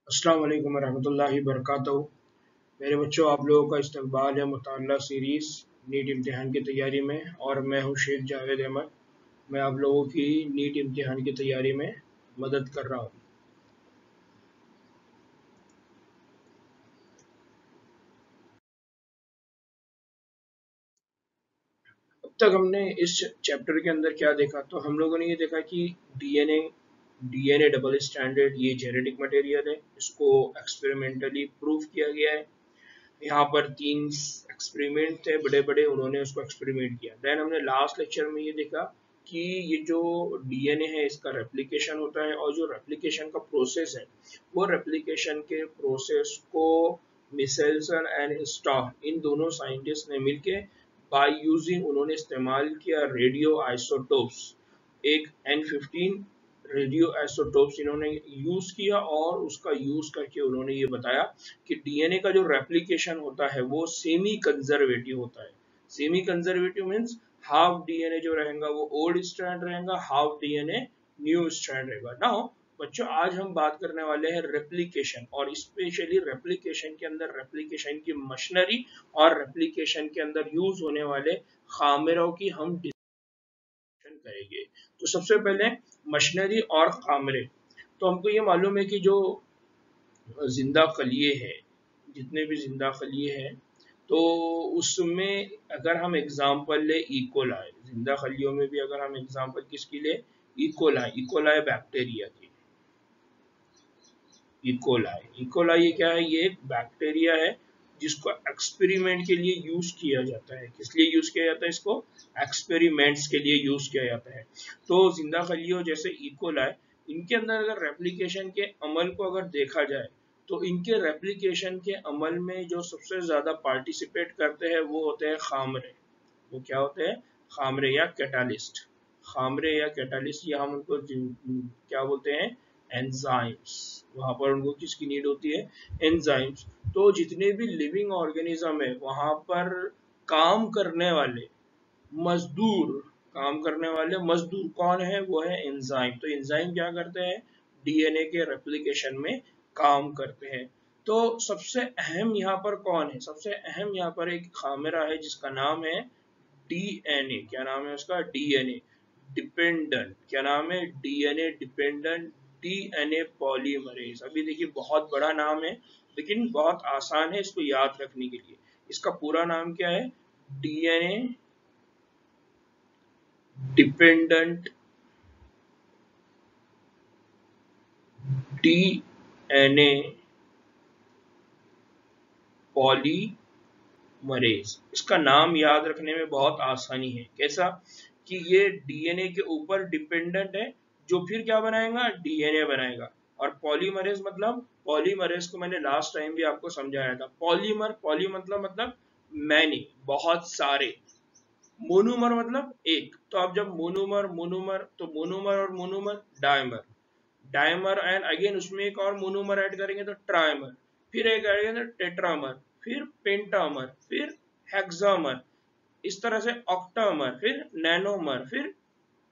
अस्सलाम वालेकुम रहमतुल्लाहि बरकातहू। मेरे बच्चों, आप लोगों का इस्तकबाल है मुताल्ला सीरीज़ नीट इम्तिहान की तैयारी में, और मैं हूँ शेख जावेद अहमद। मैं आप लोगों की नीट इम्तिहान की तैयारी में मदद कर रहा हूँ। अब तक हमने इस चैप्टर के अंदर क्या देखा, तो हम लोगों ने ये देखा कि डीएनए डीएनए डबल स्टैंडर्ड ये जेनेटिक मटेरियल है, इसको एक्सपेरिमेंटली प्रूव किया गया है। यहाँ पर 3 एक्सपेरिमेंट थे बड़े बड़े, उन्होंने उसको एक्सपेरिमेंट किया। देन हमने लास्ट लेक्चर में ये देखा कि ये जो डीएनए है इसका रेप्लिकेशन होता है, और जो रेप्लिकेशन का प्रोसेस है वो रेप्लिकेशन के प्रोसेस को मिसेल्सन एंड स्टॉक इन दोनों साइंटिस्ट ने मिलके बाय यूजिंग उन्होंने इस्तेमाल किया रेडियो आइसोटोप्स। एक N15 रेडियो आइसोटोप्स इन्होंने यूज किया, और उसका यूज करके उन्होंने ये बताया कि डीएनए का जो रेप्लिकेशन होता है वो सेमी कंजर्वेटिव होता है। Semi conservative means half DNA जो रहेगा वो ओल्ड स्ट्रैंड रहेगा, हाफ डीएनए न्यू स्ट्रैंड रहेगा। नाउ बच्चों, आज हम बात करने वाले हैं रेप्लिकेशन, और स्पेशली रेप्लिकेशन के अंदर रेप्लिकेशन की मशीनरी और रेप्लिकेशन के अंदर यूज होने वाले खामिरों की हम डिस्कशन करेंगे। तो सबसे पहले मशीनरी और खामिरे। तो हमको ये मालूम है कि जो जिंदा खलिए है, जितने भी जिंदा खलिए हैं, तो उसमें अगर हम एग्जाम्पल ले इकोलाई, जिंदा खलियों में भी अगर हम एग्जाम्पल किसकी ले, इकोलाई, इकोलाई बैक्टीरिया की। इकोलाई, इकोलाई ये क्या है, ये एक बैक्टीरिया है जिसको एक्सपेरिमेंट के लिए यूज किया जाता है। किस लिए यूज किया जाता है इसको? एक्सपेरिमेंट्स के लिए यूज किया जाता है। तो जिंदा खलियों जैसे इकोलाई, इनके अंदर अगर रेप्लिकेशन के अमल को अगर देखा जाए, तो इनके रेप्लिकेशन के अमल में जो सबसे ज्यादा पार्टिसिपेट करते हैं वो होते हैं खामरे। वो क्या होते हैं? खामरे या कैटालिस्ट। खामरे या कैटालिस्ट, या हम उनको क्या बोलते हैं? एंजाइम्स। वहां पर उनको किसकी नीड होती है? एंजाइम्स। तो जितने भी लिविंग ऑर्गेनिज्म है वहां पर काम करने वाले मजदूर, काम करने वाले मजदूर कौन है? वो है एंजाइम। तो एंजाइम क्या करते हैं? डीएनए के रेप्लिकेशन में काम करते हैं। तो सबसे अहम यहाँ पर कौन है? सबसे अहम यहाँ पर एक खामिरा है जिसका नाम है डीएनए। क्या नाम है उसका? DNA dependent. क्या नाम है? DNA dependent DNA polymerase. अभी देखिए, बहुत बड़ा नाम है लेकिन बहुत आसान है इसको याद रखने के लिए। इसका पूरा नाम क्या है? DNA dependent DNA polymerase. इसका नाम याद रखने में बहुत आसानी है। कैसा? कि ये डीएनए के ऊपर डिपेंडेंट है, जो फिर क्या बनाएगा? डीएनए बनाएगा। और पॉलीमरेज मतलब, पॉलीमरेज को मैंने लास्ट टाइम भी आपको समझाया था। पॉलीमर, पॉली मतलब मैनी, बहुत सारे। मोनोमर मतलब एक। तो अब जब मोनोमर मोनोमर, तो मोनोमर और monomer dimer, dimer and again उसमें एक और मोनोमर ऐड करेंगे तो ट्राइमर, फिर एक आएगा तो टेट्रामर, फिर पेंटामर, फिर हेक्सामर, इस तरह से ऑक्टामर, फिर नैनोमर, फिर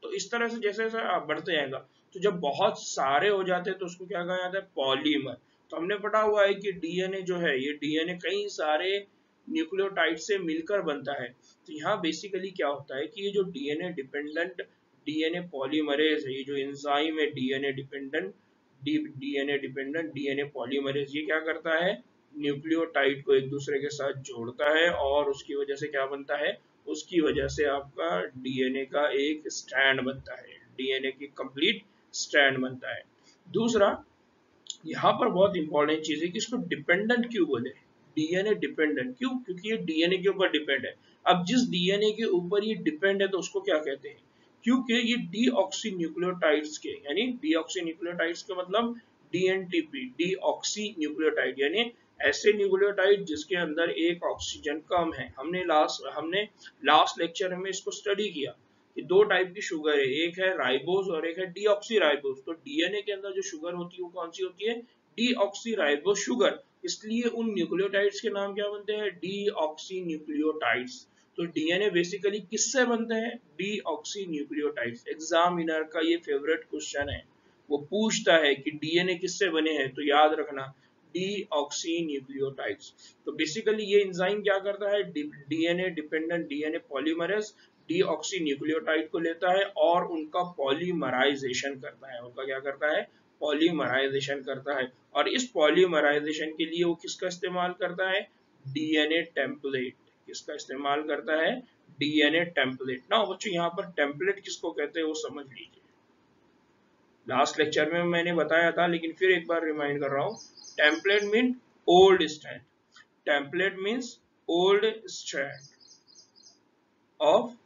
तो इस तरह से जैसे जैसे आप बढ़ते जाएगा। तो जब बहुत सारे हो जाते हैं तो उसको क्या कहा जाता है? पॉलीमर। तो हमने पढ़ा हुआ है कि डीएनए जो है, ये डीएनए कई सारे न्यूक्लियोटाइड से मिलकर बनता है। तो यहाँ बेसिकली क्या होता है कि ये जो डीएनए डिपेंडेंट डीएनए पॉलीमरेज है, ये जो एंजाइम है DNA dependent DNA dependent DNA polymerase, ये क्या करता है? न्यूक्लियोटाइड को एक दूसरे के साथ जोड़ता है, और उसकी वजह से क्या बनता है? उसकी वजह से आपका डीएनए का एक स्ट्रैंड बनता है, डीएनए की कंप्लीट स्ट्रैंड बनता है। दूसरा, यहाँ पर बहुत इंपॉर्टेंट चीज है कि इसको डिपेंडेंट क्यों बोले? डीएनए डिपेंडेंट क्यों? क्योंकि ये डीएनए के ऊपर डिपेंड है। अब जिस डीएनए के ऊपर ये डिपेंड है तो उसको क्या कहते हैं? क्योंकि ये डीऑक्सी न्यूक्लियोटाइड्स के, यानी डीऑक्सी न्यूक्लियोटाइड्स का मतलब डीएनटीपी, डीऑक्सी न्यूक्लियोटाइड, यानी ऐसे न्यूक्लियोटाइड जिसके अंदर एक ऑक्सीजन कम है। हमने लास्ट लेक्चर में इसको स्टडी किया कि दो टाइप की शुगर है, एक है राइबोज और एक है डीऑक्सी राइबोज। तो डीएनए के अंदर जो शुगर होती है वो कौन सी होती है? Deoxy ribose sugar. इसलिए उन न्यूक्लियोटाइड्स के नाम क्या बनते हैं? Deoxy nucleotides. तो डीएनए बेसिकली किससे बनते हैं? Deoxy nucleotides. एग्जामिनर का ये फेवरेट क्वेश्चन है। वो पूछता है कि डीएनए किससे बने हैं, तो याद रखना डीऑक्सीन्यूक्लियोटाइड्स। तो बेसिकली ये एंजाइम क्या करता है, डीएनए डिपेंडेंट डीएनए पॉलीमरेज डीऑक्सीन्यूक्लियोटाइड को लेता है और उनका पॉलीमराइजेशन करता है। उनका क्या करता है, पॉलीमराइजेशन करता है। और इस पॉलीमराइजेशन के लिए वो किसका इस्तेमाल करता है, डीएनए टेम्पलेट। किसका इस्तेमाल करता है, डीएनए टेम्पलेट। ना बच्चों यहाँ पर टेम्पलेट किसको कहते हैं वो समझ लीजिए। लास्ट लेक्चर में मैंने बताया था लेकिन फिर एक बार रिमाइंड कर रहा हूँ। Template mean old strand, template means old strand of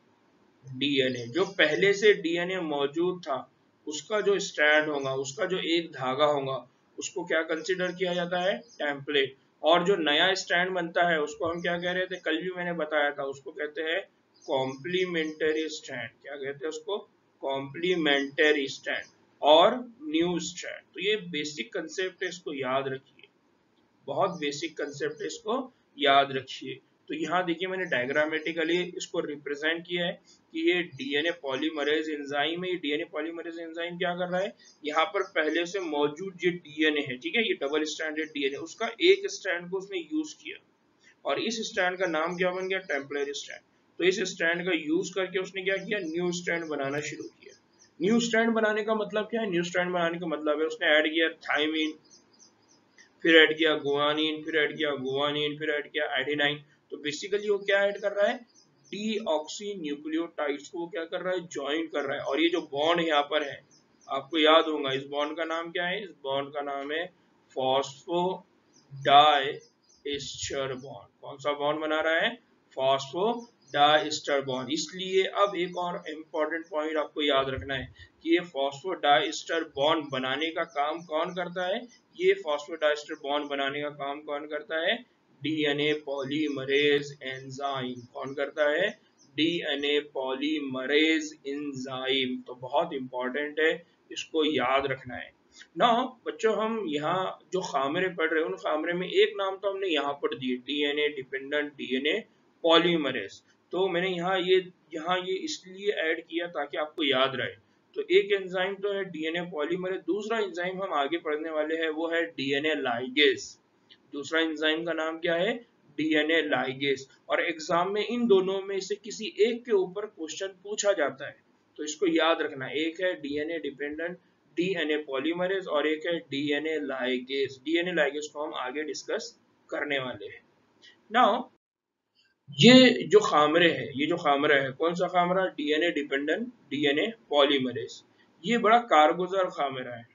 DNA. जो पहले से डीएनए मौजूद था उसका जो स्ट्रैंड होगा, उसका जो एक धागा होगा, उसको क्या कंसिडर किया जाता है, टेम्पलेट। और जो नया स्ट्रैंड बनता है उसको हम क्या कह रहे थे, कल भी मैंने बताया था, उसको कहते हैं कॉम्प्लीमेंटरी स्ट्रैंड। क्या कहते हैं उसको, कॉम्प्लीमेंटरी स्ट्रैंड और न्यू स्ट्रैंड। तो ये बेसिक कंसेप्ट है, इसको याद रखिए, बहुत बेसिक कंसेप्ट है, इसको याद रखिए। तो यहाँ देखिए मैंने डायग्रामेटिकली इसको रिप्रेजेंट किया है कि ये डीएनए पॉलीमरेज एंजाइम है। ये डीएनए पॉलीमरेज एंजाइम क्या कर रहा है, यहाँ पर पहले से मौजूद ये डीएनए है, ठीक है, ये डबल स्ट्रैंडेड डीएनए, उसका एक स्ट्रैंड को उसने यूज किया और इस स्ट्रैंड का नाम क्या बन गया, टेम्परेरी स्ट्रैंड। तो इस स्ट्रैंड का यूज करके उसने क्या किया, न्यू स्ट्रैंड बनाना शुरू किया। न्यू स्ट्रैंड बनाने का मतलब क्या है, न्यू स्ट्रैंड बनाने का मतलब है उसने ऐड किया थाइमिन, फिर ऐड किया गुआनिन, फिर ऐड किया गुआनिन, फिर ऐड किया एडेनाइन। तो बेसिकली वो क्या ऐड कर रहा है, डीऑक्सीन्यूक्लियोटाइड्स को क्या कर रहा है, ज्वाइन कर रहा है। और ये जो बॉन्ड यहाँ पर है, आपको याद होगा इस बॉन्ड का नाम क्या है, इस बॉन्ड का नाम है फॉस्फोडाइएस्टर बॉन्ड। कौन सा बॉन्ड बना रहा है, फॉस्फोडाइएस्टर बॉन्ड। इसलिए अब एक और इम्पोर्टेंट पॉइंट आपको याद रखना है कि ये फॉस्फोडाइएस्टर बॉन्ड बनाने का काम कौन करता है, ये फॉस्फोडाइएस्टर बॉन्ड बनाने का काम कौन करता है, डीएनए पॉलीमरेज एंजाइम। कौन करता है, डीएनए पॉलीमरेज एंजाइम। तो बहुत इंपॉर्टेंट है, इसको याद रखना है ना बच्चों। हम यहाँ जो खामरे पढ़ रहे हैं उन खामरे में एक नाम तो हमने यहाँ पढ़ दिए, डीएनए डिपेंडेंट डीएनए पॉलीमरेज। तो मैंने यहाँ ये इसलिए ऐड किया ताकि आपको याद रहे। तो एक एंजाइम तो है डीएनए पॉलीमरेज, दूसरा एंजाइम हम आगे पढ़ने वाले हैं वो है डीएनए लाइगेज। दूसरा एंजाइम का नाम क्या है, डीएनए लाइगेज। और एग्जाम में इन दोनों में से किसी एक के ऊपर क्वेश्चन पूछा जाता है, तो इसको याद रखना। एक है डीएनए डिपेंडेंट डीएनए पॉलीमरेज और एक है डीएनए लाइगेज। डीएनए लाइगेज को हम आगे डिस्कस करने वाले हैं। नाउ ये जो खामरे है, ये जो खामरा है, कौन सा Khamra, DNA dependent DNA polymerase. ये बड़ा कारगुजार खामरा है।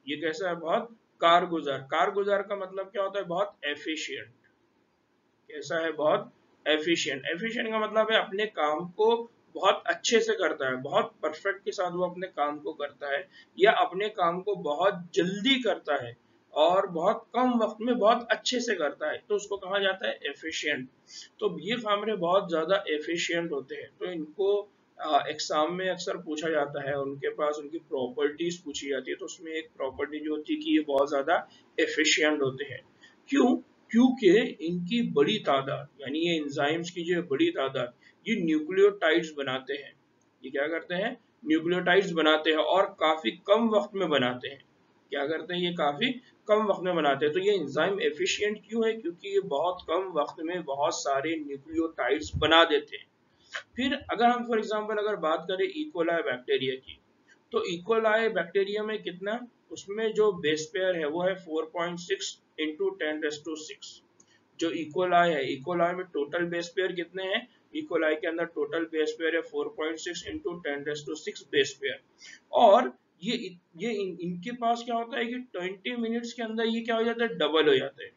ये कैसा है, बहुत कारगुजार। कारगुजार का मतलब क्या होता है, बहुत एफिशिएंट। कैसा है, बहुत एफिशिएंट। एफिशिएंट का मतलब है अपने काम को बहुत अच्छे से करता है, बहुत परफेक्ट के साथ वो अपने काम को करता है, या अपने काम को बहुत जल्दी करता है और बहुत कम वक्त में बहुत अच्छे से करता है, तो उसको कहा जाता है एफिशिएंट। तो ये खामरे बहुत ज्यादा एफिशिएंट होते हैं, तो इनको एग्जाम में अक्सर पूछा जाता है, उनके पास उनकी प्रॉपर्टीज पूछी जाती है। तो उसमें एक प्रॉपर्टी जो होती है कि ये बहुत ज्यादा एफिशिएंट होते हैं। क्यों, क्योंकि इनकी बड़ी तादाद, यानी ये एंजाइम्स की जो बड़ी तादाद, ये न्यूक्लियोटाइड्स बनाते हैं। ये क्या करते हैं, न्यूक्लियोटाइड्स बनाते हैं और काफी कम वक्त में बनाते हैं। क्या करते हैं, ये काफी कम वक्त में बनाते हैं। तो ये एंजाइम एफिशिएंट क्यों है, क्योंकि ये बहुत कम वक्त में बहुत सारे न्यूक्लियोटाइड्स बना देते हैं। फिर अगर हम फॉर एग्जांपल अगर बात करें इकोलाई बैक्टीरिया की, तो इकोलाई बैक्टीरिया में कितना, उसमें जो बेस पेयर है वो है 4.6 इंटू 10⁶। जो इकोलाई है, इकोलाई में टोटल बेस पेयर कितने हैं, इकोलाई के अंदर टोटल बेस पेयर है 4.6 इंटू 10⁶ बेस पेयर। और इनके पास क्या होता है कि 20 मिनट्स के अंदर ये क्या हो जाता है, डबल हो जाते हैं।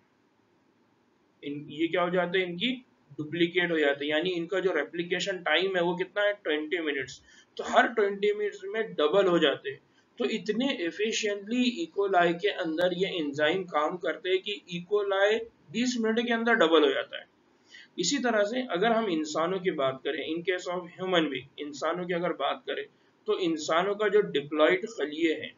ये क्या हो जाते हैं, इनकी डुप्लीकेट हो जाते हैं, यानी इनका जो रेप्लिकेशन टाइम है वो कितना है, 20 मिनट्स। तो हर 20 मिनट्स में डबल हो जाते हैं। तो इतने एफिशिएंटली इकोलाई के अंदर ये एंजाइम काम करते हैं कि इकोलाई 20 मिनट के अंदर डबल हो जाता है। इसी तरह से अगर हम इंसानों की बात करें, इन केस ऑफ ह्यूमन बीइंग, इंसानों की अगर बात करें, तो इंसानों का जो डिप्लॉइड खलिए है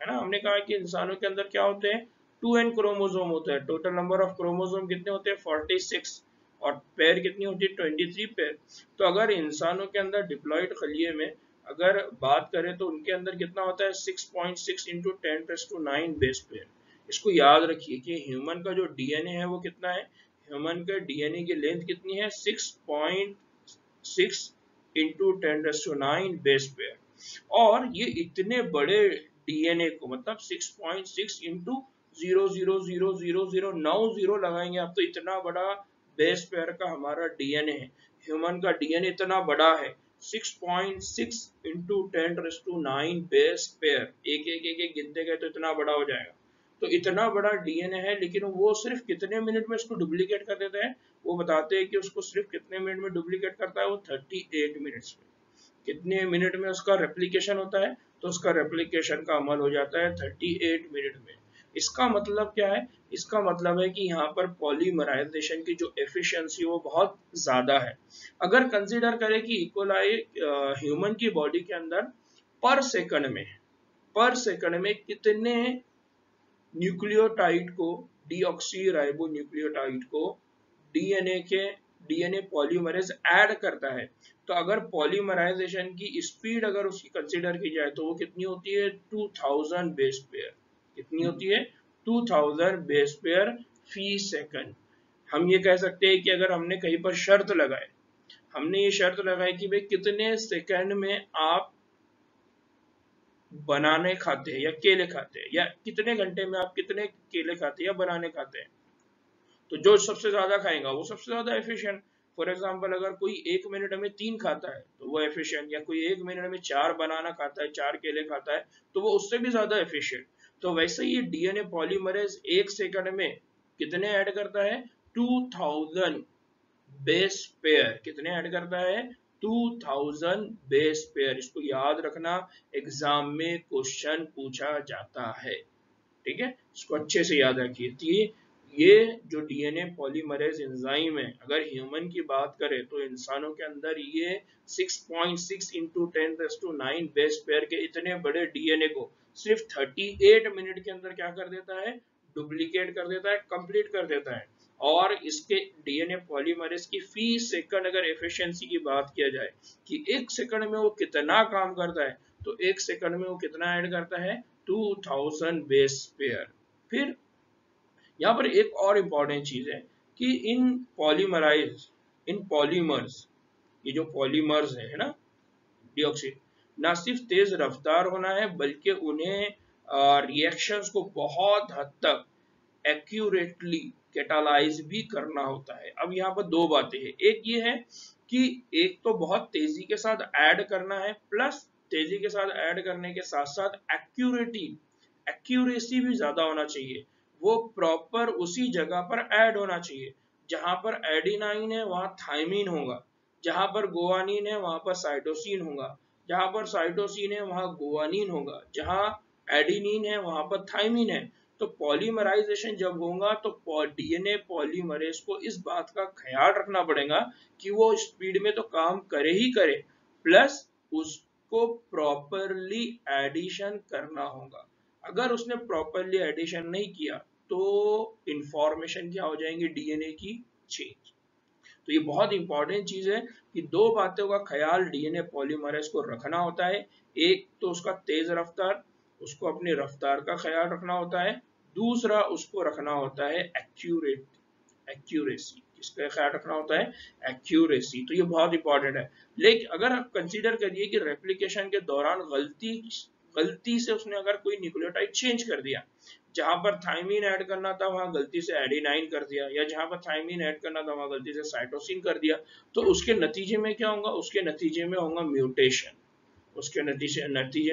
ना, हमने कहा कि इंसानों के अंदर क्या होते हैं, 2n क्रोमोसोम होता है। टोटल नंबर ऑफ क्रोमोसोम कितने होते हैं, 46, और पेयर कितनी होती है, 23 पेयर। तो अगर इंसानों के अंदर डिप्लॉइड खलिए में अगर बात करें तो उनके अंदर कितना होता है 6.6 इंटू 10⁻⁹ बेस पेयर। इसको याद रखिए कि ह्यूमन का जो डीएनए है वो कितना है, ह्यूमन का डीएनए की लेंथ कितनी है 6.6 इंटू 10⁻⁹ बेस पेयर। और ये इतने बड़े डीएनए को मतलब 6.6 इंटू 0.00009 जीरो लगाएंगे आप, तो इतना बड़ा बेस पेयर का हमारा डीएनए है। ह्यूमन का डीएनए इतना बड़ा है 6.6 इंटू 10⁻⁹ बेस पेयर, एक एक एक एक गिनते गए तो इतना बड़ा हो जाएगा। तो इतना बड़ा डीएनए है, लेकिन वो सिर्फ कितने मिनट में इसको डुप्लीकेट कर देता है, वो बताते हैं कि उसको सिर्फ कितने मिनट में डुप्लीकेट करता है, वो 38 मिनट्स में। कितने मिनट में उसका रेप्लिकेशन होता है, तो उसका रेप्लिकेशन का अमल हो जाता है 38 मिनट में। इसका मतलब क्या है, इसका मतलब है कि यहाँ पर पॉलीमराइजेशन की जो एफिशिएंसी वो बहुत ज्यादा है। अगर कंसीडर करें कि इकोलाई ह्यूमन की बॉडी के अंदर पर सेकंड में कितने न्यूक्लियोटाइड को, डीऑक्सी राइबोन्यूक्लियोटाइड को डीएनए पॉलीमरेज ऐड करता है, तो अगर पॉलीमराइजेशन की स्पीड अगर उसकी कंसीडर की जाए तो वो कितनी होती है 2000 बेस पेयर। कितनी होती है 2000 बेस पेयर फी सेकंड। हम ये कह सकते हैं कि अगर हमने कहीं पर हमने ये शर्त लगाई कि भाई कितने सेकंड में आप बनाने खाते हैं या केले खाते हैं, या कितने घंटे में आप कितने केले खाते हैं या बनाने खाते हैं, तो जो सबसे ज्यादा खाएगा वो सबसे ज्यादा एफिशिएंट। फॉर एग्जांपल अगर कोई 1 मिनट में 3 खाता है तो वो एफिशिएंट, या कोई 1 मिनट में 4 बनाना खाता है, 4 केले खाता है, तो वो उससे भी ज्यादा एफिशिएंट। तो वैसे ही डीएनए पॉलीमरेज 1 सेकंड में कितने ऐड करता है 2000 बेस पेयर। कितने ऐड करता है 2000 बेस पेयर। इसको याद रखना, एग्जाम में क्वेश्चन पूछा जाता है, ठीक है, इसको अच्छे से याद रखिए। तो ये जो डीएनए पॉलीमरेज एंजाइम है, अगर ह्यूमन की बात करें तो इंसानों के अंदर ये 6.6 इंटू 10⁻⁹ बेस पेयर के इतने बड़े डीएनए को सिर्फ 38 मिनट के अंदर क्या कर देता है, डुप्लीकेट कर देता है, कंप्लीट कर देता है। और इसके डीएनए पॉलीमरेज की फी सेकंड अगर एफिशिएंसी की बात किया जाए कि 1 सेकंड में वो कितना काम करता है, तो 1 सेकंड में वो कितना ऐड करता है 2000 बेस पेयर। फिर यहाँ पर एक और इम्पॉर्टेंट चीज है कि इन पॉलीमर्स, ये जो पॉलीमर्स है ना डीऑक्सी, ना सिर्फ तेज रफ्तार होना है बल्कि उन्हें रिएक्शंस को बहुत हद तक एक्यूरेटली कैटालाइज भी करना होता है। अब यहाँ पर दो बातें हैं, एक ये है कि एक तो बहुत तेजी के साथ ऐड करना है, प्लस तेजी के साथ ऐड करने के साथ साथ एक्यूरेसी भी ज्यादा होना चाहिए। वो प्रॉपर उसी जगह पर ऐड होना चाहिए, जहां पर एडिनाइन है वहां थाइमिन होगा, जहां पर गुआनिन है वहां पर साइटोसिन होगा, जहां पर साइटोसिन है वहां गुआनिन होगा, जहां एडिनिन है वहां पर थाइमिन है। तो पॉलीमराइजेशन जब होगा तो डीएनए पॉलीमरेज को इस बात का ख्याल रखना पड़ेगा कि वो स्पीड में तो काम करे ही करे, प्लस उसको प्रॉपरली एडिशन करना होगा। अगर उसने प्रॉपरली एडिशन नहीं किया तो इंफॉर्मेशन क्या हो जाएंगी डीएनए की चेंज। तो ये बहुत इंपॉर्टेंट चीज है कि दो बातों का ख्याल डीएनए पॉलीमरेज को रखना होता है। एक तो उसका तेज रफ्तार, उसको अपनी रफ्तार का ख्याल रखना होता है। दूसरा उसको रखना होता है एक्यूरेसी। किसका ख्याल रखना होता है, एक्यूरेसी। तो ये बहुत इंपॉर्टेंट है। लेकिन अगर आप कंसीडर करिए कि रेप्लिकेशन के दौरान गलती से उसने अगर कोई न्यूक्लियोटाइड चेंज कर दिया, जहां पर थाइमिन ऐड करना था वहां गलती से एडेनाइन कर दिया, या जहां पर थाइमिन ऐड करना था वहां गलती से साइटोसिन कर दिया, तो उसके नतीजे में क्या होगा, उसके नतीजे में होगा म्यूटेशन। उसके नतीजे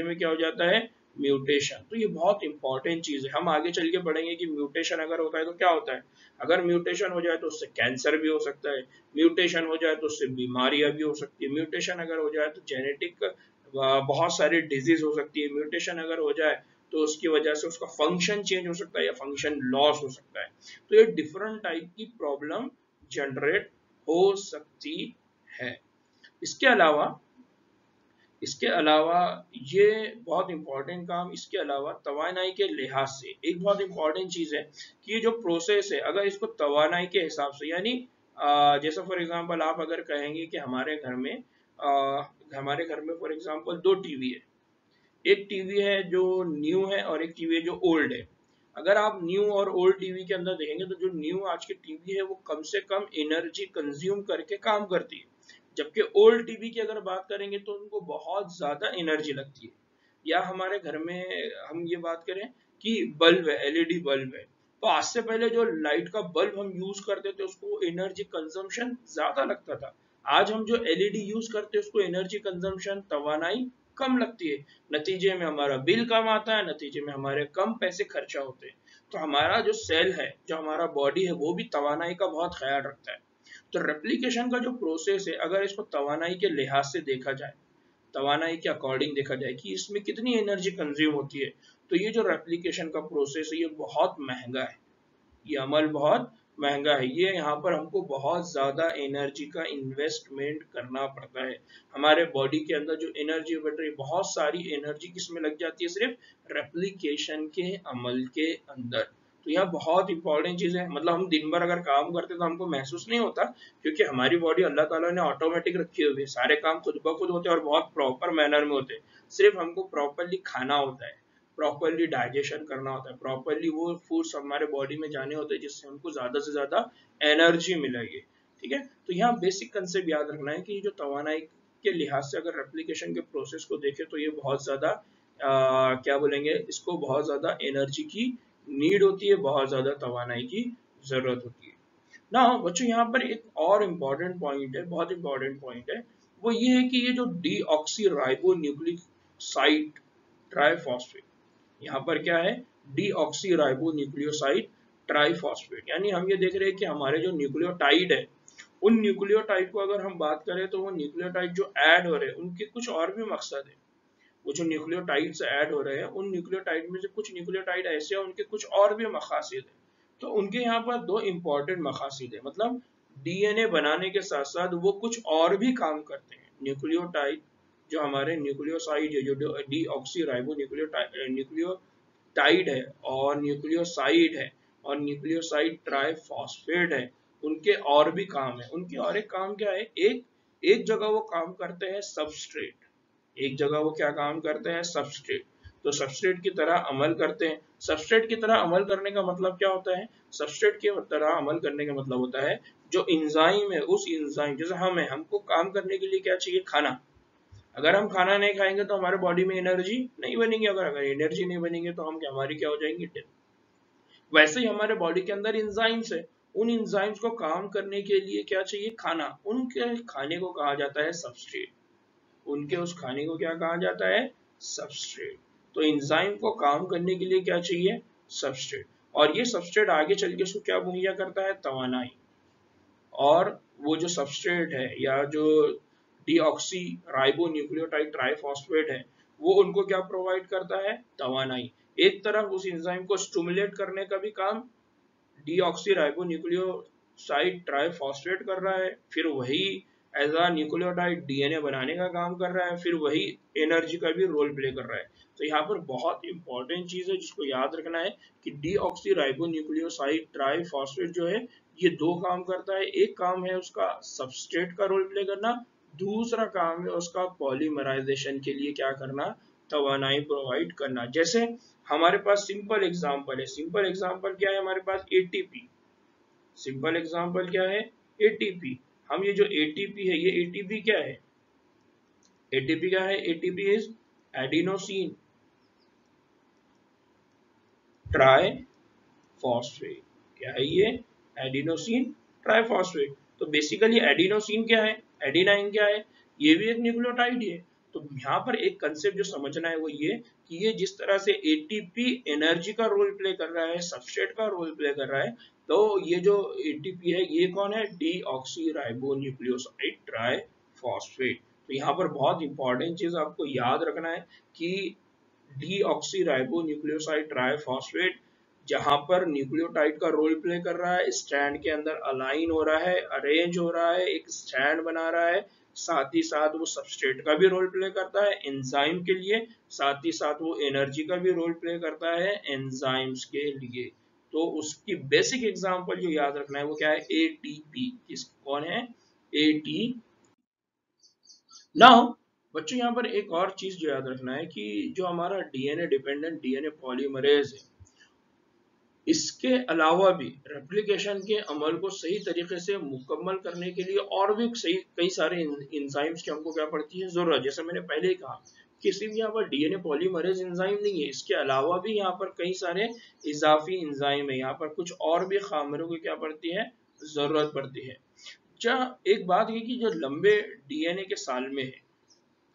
में क्या हो जाता है, म्यूटेशन। तो ये बहुत इंपॉर्टेंट चीज है। हम आगे चल के पढ़ेंगे कि म्यूटेशन अगर होता है तो क्या होता है। अगर म्यूटेशन हो जाए तो उससे कैंसर भी हो सकता है, म्यूटेशन हो जाए तो उससे बीमारियां भी हो सकती है, म्यूटेशन अगर हो जाए तो जेनेटिक बहुत सारी डिजीज हो सकती है, म्यूटेशन अगर हो जाए तो उसकी वजह से उसका फंक्शन चेंज हो सकता है या फंक्शन लॉस हो सकता है। तो ये डिफरेंट टाइप की प्रॉब्लम जनरेट हो सकती है। इसके अलावा ये बहुत इंपॉर्टेंट काम, इसके अलावा तवानाई के लिहाज से एक बहुत इंपॉर्टेंट चीज है कि ये जो प्रोसेस है अगर इसको तवानाई के हिसाब से, यानी जैसे फॉर एग्जांपल आप अगर कहेंगे कि हमारे घर में हमारे घर में फॉर एग्जांपल दो टीवी है, एक टीवी है जो न्यू है और एक टीवी है जो ओल्ड है। अगर आप न्यू और ओल्ड टीवी के अंदर देखेंगे तो जो न्यू आज की टीवी है वो कम से कम एनर्जी कंज्यूम करके काम करती है, जबकि ओल्ड टीवी की अगर बात करेंगे तो उनको बहुत ज्यादा एनर्जी लगती है। या हमारे घर में हम ये बात करें कि बल्ब है, एलईडी बल्ब है, तो आज से पहले जो लाइट का बल्ब हम यूज करते थे उसको एनर्जी कंजम्पशन ज्यादा लगता था। आज हम जो एलईडी यूज करते हैं उसको एनर्जी कंजम्पशन, तवानाई कम लगती है। नतीजे में हमारा बिल कम आता है, नतीजे में हमारे कम पैसे खर्चा होते हैं। तो हमारा जो सेल है, जो हमारा बॉडी है, वो भी तवानाई का बहुत ख्याल रखता है। तो रेप्लिकेशन का जो प्रोसेस है, अगर इसको तवानाई के लिहाज से देखा जाए, तवानाई के अकॉर्डिंग देखा जाए कि इसमें कितनी एनर्जी कंज्यूम होती है, तो ये जो रेप्लिकेशन का प्रोसेस है ये बहुत महंगा है, ये अमल बहुत महंगा है। ये यहाँ पर हमको बहुत ज्यादा एनर्जी का इन्वेस्टमेंट करना पड़ता है। हमारे बॉडी के अंदर जो एनर्जी बढ़ रही है, बहुत सारी एनर्जी किसमें लग जाती है, सिर्फ रेप्लिकेशन के अमल के अंदर। तो यहाँ बहुत इंपॉर्टेंट चीज है। मतलब हम दिन भर अगर काम करते तो हमको महसूस नहीं होता, क्योंकि हमारी बॉडी अल्लाह ताला ने ऑटोमेटिक रखी हुई है, सारे काम खुद ब खुद होते हैं और बहुत प्रॉपर मैनर में होते हैं। सिर्फ हमको प्रॉपरली खाना होता है, प्रॉपरली डाइजेशन करना होता है, प्रॉपरली वो फूड्स हमारे बॉडी में जाने होते हैं जिससे हमको ज्यादा से ज्यादा एनर्जी मिलेगी। ठीक है, तो यहाँ बेसिक कंसेप्ट याद रखना है कि जो तवानाई के लिहाज से अगर रेप्लिकेशन के प्रोसेस को देखें तो ये बहुत ज्यादा क्या बोलेंगे, इसको बहुत ज्यादा एनर्जी की नीड होती है, बहुत ज्यादा तवानाई की जरूरत होती है ना। बच्चों यहाँ पर एक और इम्पोर्टेंट पॉइंट है, बहुत इंपॉर्टेंट पॉइंट है, वो ये है कि ये जो डीऑक्सी न्यूक्लियोसाइड ट्राइफॉस्फेट, यहाँ पर क्या है, डीऑक्सी न्यूक्लियोसाइड ट्राइफॉस्फेट, यानी हम ये देख रहे हैं कि हमारे जो न्यूक्लियोटाइड है, उन न्यूक्लियोटाइड को अगर हम बात करें तो वो न्यूक्लियोटाइड जो ऐड हो रहे हैं उनके कुछ और भी मकसद है। वो जो न्यूक्लियोटाइड से ऐड हो रहे हैं, उन न्यूक्लियोटाइड में से कुछ न्यूक्लियोटाइड ऐसे हैं उनके कुछ और भी मकासद है। तो उनके यहाँ पर दो इंपॉर्टेंट मकासद है, मतलब डीएनए बनाने के साथ साथ वो कुछ और भी काम करते हैं। न्यूक्लियोटाइड जो हमारे न्यूक्लियोसाइड है, जो डीऑक्सी न्यूक्लियोटाइड है और न्यूक्लियोसाइड है और न्यूक्लियोसाइड ट्राइफॉस्फेट है, उनके और भी काम है। उनके और एक काम क्या है, एक एक जगह वो काम करते हैं सबस्ट्रेट, एक जगह वो क्या काम करते हैं, सबस्ट्रेट। तो सबस्ट्रेट की तरह अमल करते हैं। सबस्ट्रेट की तरह अमल करने का मतलब क्या होता है, सबस्ट्रेट की तरह अमल करने का मतलब होता है जो इंजाइम है, उस इंजाइम, जैसे हम है, हमको काम करने के लिए क्या चाहिए, खाना। अगर हम खाना नहीं खाएंगे तो हमारे बॉडी में एनर्जी नहीं बनेगी, अगर एनर्जी नहीं बनेगी तो हम क्या, हमारी क्या हो जाएंगी, डेथ। वैसे ही हमारे बॉडी के अंदर इंजाइम्स है, उन इंजाइम्स को काम करने के लिए क्या चाहिए, खाना। उनके खाने को कहा जाता है सबस्ट्रेट, उनके उस खाने को क्या कहा जाता है, सबस्ट्रेट। तो एंजाइम को काम करने के लिए क्या चाहिए, सबस्ट्रेट। और ये सबस्ट्रेट आगे चल के उसको क्या मुहैया करता है, तवानाई। और वो जो सबस्ट्रेट है या जो डीऑक्सी न्यूक्लियोटाइड ट्राइफॉस्फेट है, वो उनको क्या प्रोवाइड करता है, तवानाई। एक तरफ उस एंजाइम को स्टिमुलेट करने का भी काम डीऑक्सी न्यूक्लियोसाइड ट्राइफॉस्फेट कर रहा है, फिर वही एज अ न्यूक्लियोटाइड डीएनए बनाने का काम कर रहा है, फिर वही एनर्जी का भी रोल प्ले कर रहा है। तो यहाँ पर बहुत इंपॉर्टेंट चीज है जिसको याद रखना है कि डीऑक्सी न्यूक्लियोसाइड ट्राइफॉस्फेट जो है ये दो काम करता है। एक काम है उसका सबस्ट्रेट का रोल प्ले करना, दूसरा काम है उसका पॉलीमराइजेशन के लिए क्या करना, तवानाई प्रोवाइड करना। जैसे हमारे पास सिंपल एग्जांपल है, सिंपल एग्जांपल क्या है, हमारे पास एटीपी, सिंपल एग्जांपल क्या है, एटीपी। हम ये जो एटीपी है, ये एटीपी क्या है, एटीपी क्या है, एटीपी इज एडिनोसिन ट्राइफॉस्फेट। क्या है ये, एडिनोसिन ट्राइफॉस्फेट। तो बेसिकली एडिनोसिन क्या है, एडिनाइन क्या है, ये भी एक न्यूक्लियोटाइड है। तो यहाँ पर एक कंसेप्ट जो समझना है वो ये कि ये जिस तरह से एटीपी एनर्जी का रोल प्ले कर रहा है, सबस्ट्रेट का रोल प्ले कर रहा है, तो ये जो एटीपी है ये कौन है, डीऑक्सी न्यूक्लियोसाइड ट्राइफॉस्फेट। तो यहाँ पर बहुत इंपॉर्टेंट चीज आपको याद रखना है कि डीऑक्सी न्यूक्लियोसाइड ट्राइफॉस्फेट जहां पर न्यूक्लियोटाइड का रोल प्ले कर रहा है, स्ट्रैंड के अंदर अलाइन हो रहा है, अरेंज हो रहा है, एक स्ट्रैंड बना रहा है, साथ ही साथ वो सबस्ट्रेट का भी रोल प्ले करता है एंजाइम के लिए, साथ ही साथ वो एनर्जी का भी रोल प्ले करता है एंजाइम्स के लिए। तो उसकी बेसिक एग्जांपल जो याद रखना है वो क्या है, एटीपी। किस, कौन है, एटीपी। नाउ बच्चों यहाँ पर एक और चीज जो याद रखना है कि जो हमारा डीएनए डिपेंडेंट डीएनए पॉलीमरेज है, इसके अलावा भी रेप्लिकेशन के अमल को सही तरीके से मुकम्मल करने के लिए और भी सही कई सारे इंजाइम्स की हमको क्या पड़ती है जरूरत। जैसे मैंने पहले ही कहा कि सिर्फ यहाँ पर डीएनए पॉलीमरेज एंजाइम नहीं है, इसके अलावा भी यहाँ पर कई सारे इजाफी एंजाइम है, यहाँ पर कुछ और भी खामिरों की क्या पड़ती है जरूरत पड़ती है। जहाँ एक बात ये कि जो लंबे डीएनए के साल में है,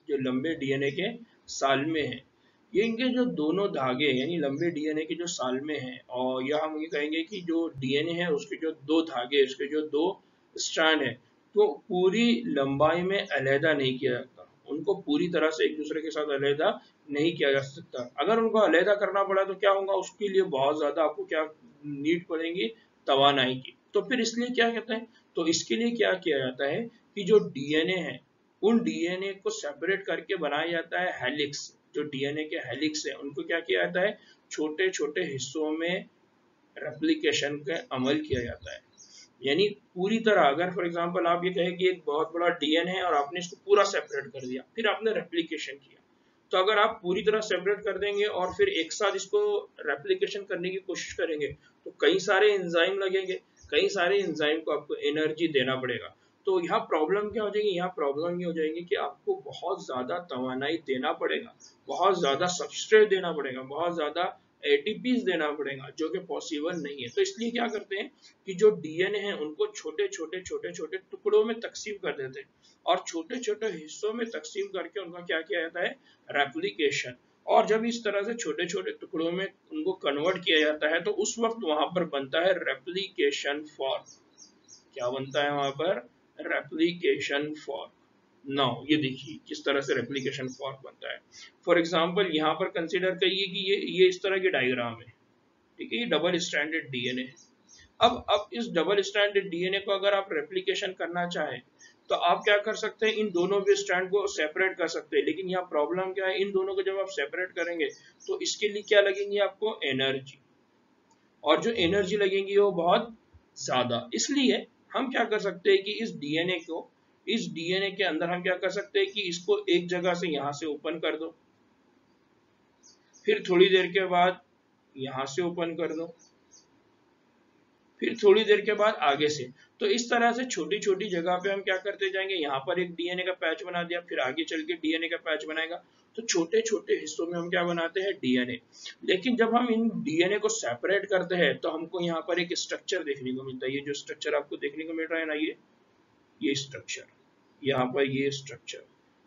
जो लंबे डीएनए के साल में है, ये इनके जो दोनों धागे यानी लंबे डीएनए के जो साल में है, और या हम ये कहेंगे कि जो डीएनए है उसके जो दो धागे, उसके जो दो स्ट्रैंड है, तो पूरी लंबाई में अलहदा नहीं किया जाता, उनको पूरी तरह से एक दूसरे के साथ अलहदा नहीं किया जा सकता। अगर उनको अलहदा करना पड़ा तो क्या होगा, उसके लिए बहुत ज्यादा आपको क्या नीड पड़ेगी, तवानाई की। तो फिर इसलिए क्या कहते हैं, तो इसके लिए क्या किया जाता है कि जो डीएनए है उन डीएनए को सेपरेट करके बनाया जाता है हेलिक्स। जो डीएनए के हेलिक्स है उनको क्या किया जाता है, छोटे छोटे हिस्सों में रेप्लिकेशन का अमल किया जाता है। यानी पूरी तरह, अगर फॉर एग्जांपल आप ये कहें कि एक बहुत बड़ा डीएनए है और आपने इसको पूरा सेपरेट कर दिया, फिर आपने रेप्लिकेशन किया, तो अगर आप पूरी तरह सेपरेट कर देंगे और फिर एक साथ इसको रेप्लिकेशन करने की कोशिश करेंगे तो कई सारे एंजाइम लगेंगे, कई सारे एंजाइम को आपको एनर्जी देना पड़ेगा। तो यहाँ प्रॉब्लम क्या हो जाएगी, यहाँ प्रॉब्लम ये हो जाएगी कि आपको बहुत ज्यादा तवानाई देना पड़ेगा, बहुत ज्यादा सबस्ट्रेट देना पड़ेगा, बहुत ज्यादा एटीपीज देना पड़ेगा, जो कि पॉसिबल नहीं है। तो इसलिए क्या करते हैं कि जो डीएनए है उनको छोटे छोटे टुकड़ों में तकसीम कर देते हैं और छोटे छोटे हिस्सों में तकसीम करके उनका क्या किया जाता है, रेप्लिकेशन। और जब इस तरह से छोटे छोटे टुकड़ों में उनको कन्वर्ट किया जाता है तो उस वक्त वहां पर बनता है रेप्लिकेशन फॉर्क। क्या बनता है वहां पर, रेप्लिकेशन फॉर्क। नाउ ये देखिए किस तरह से रेप्लिकेशन फॉर्क बनता है। फॉर एग्जांपल यहाँ पर कंसीडर करिए कि ये इस तरह की डायग्राम है, ठीक है, ये डबल स्ट्रैंडेड डीएनए है। अब इस डबल स्ट्रैंडेड डीएनए को अगर आप रेप्लिकेशन करना चाहें तो आप क्या कर सकते हैं, इन दोनों के स्ट्रैंड को सेपरेट कर सकते हैं। लेकिन यहाँ प्रॉब्लम क्या है, इन दोनों को जब आप सेपरेट करेंगे तो इसके लिए क्या लगेंगी आपको, एनर्जी, और जो एनर्जी लगेंगी वो बहुत ज्यादा। इसलिए हम क्या कर सकते हैं कि इस डीएनए के अंदर हम क्या कर सकते हैं कि इसको एक जगह से यहां से ओपन कर दो, फिर थोड़ी देर के बाद यहां से ओपन कर दो, फिर थोड़ी देर के बाद आगे से। तो इस तरह से छोटी छोटी जगह पे हम क्या करते जाएंगे, यहाँ पर एक डीएनए का पैच बना दिया, फिर आगे चल के डीएनए का पैच बनाएगा। तो छोटे छोटे हिस्सों में हम क्या बनाते हैं, डीएनए। लेकिन जब हम इन डीएनए को सेपरेट करते हैं तो हमको यहाँ पर एक स्ट्रक्चर देखने को मिलता है। ये जो स्ट्रक्चर आपको देखने को मिल रहा है ना, ये स्ट्रक्चर, यहाँ पर ये स्ट्रक्चर,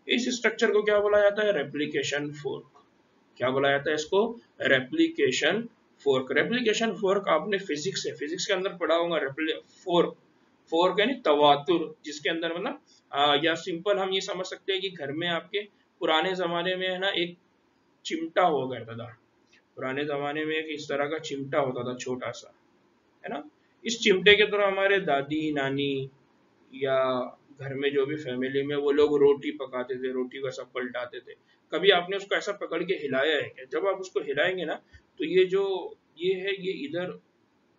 इस स्ट्रक्चर को क्या बोला जाता है, रेप्लिकेशन फोर्क। क्या बोला जाता है इसको, रेप्लिकेशन फोर्क। रेप्लिकेशन फोर्क आपने फिजिक्स के अंदर पढ़ा होगा। फोर्क, फोर्क यानी तवातुर, जिसके अंदर मतलब या सिंपल हम ये समझ सकते हैं कि घर में आपके पुराने जमाने में है ना एक चिमटा हुआ करता था। पुराने जमाने में एक इस तरह का चिमटा होता था छोटा सा, है ना। इस चिमटे के द्वारा हमारे दादी नानी या घर में जो भी फैमिली में वो लोग रोटी पकाते थे, रोटी को ऐसा पलटाते थे। कभी आपने उसको ऐसा पकड़ के हिलाया है क्या? जब आप उसको हिलाएंगे ना तो ये है, ये इधर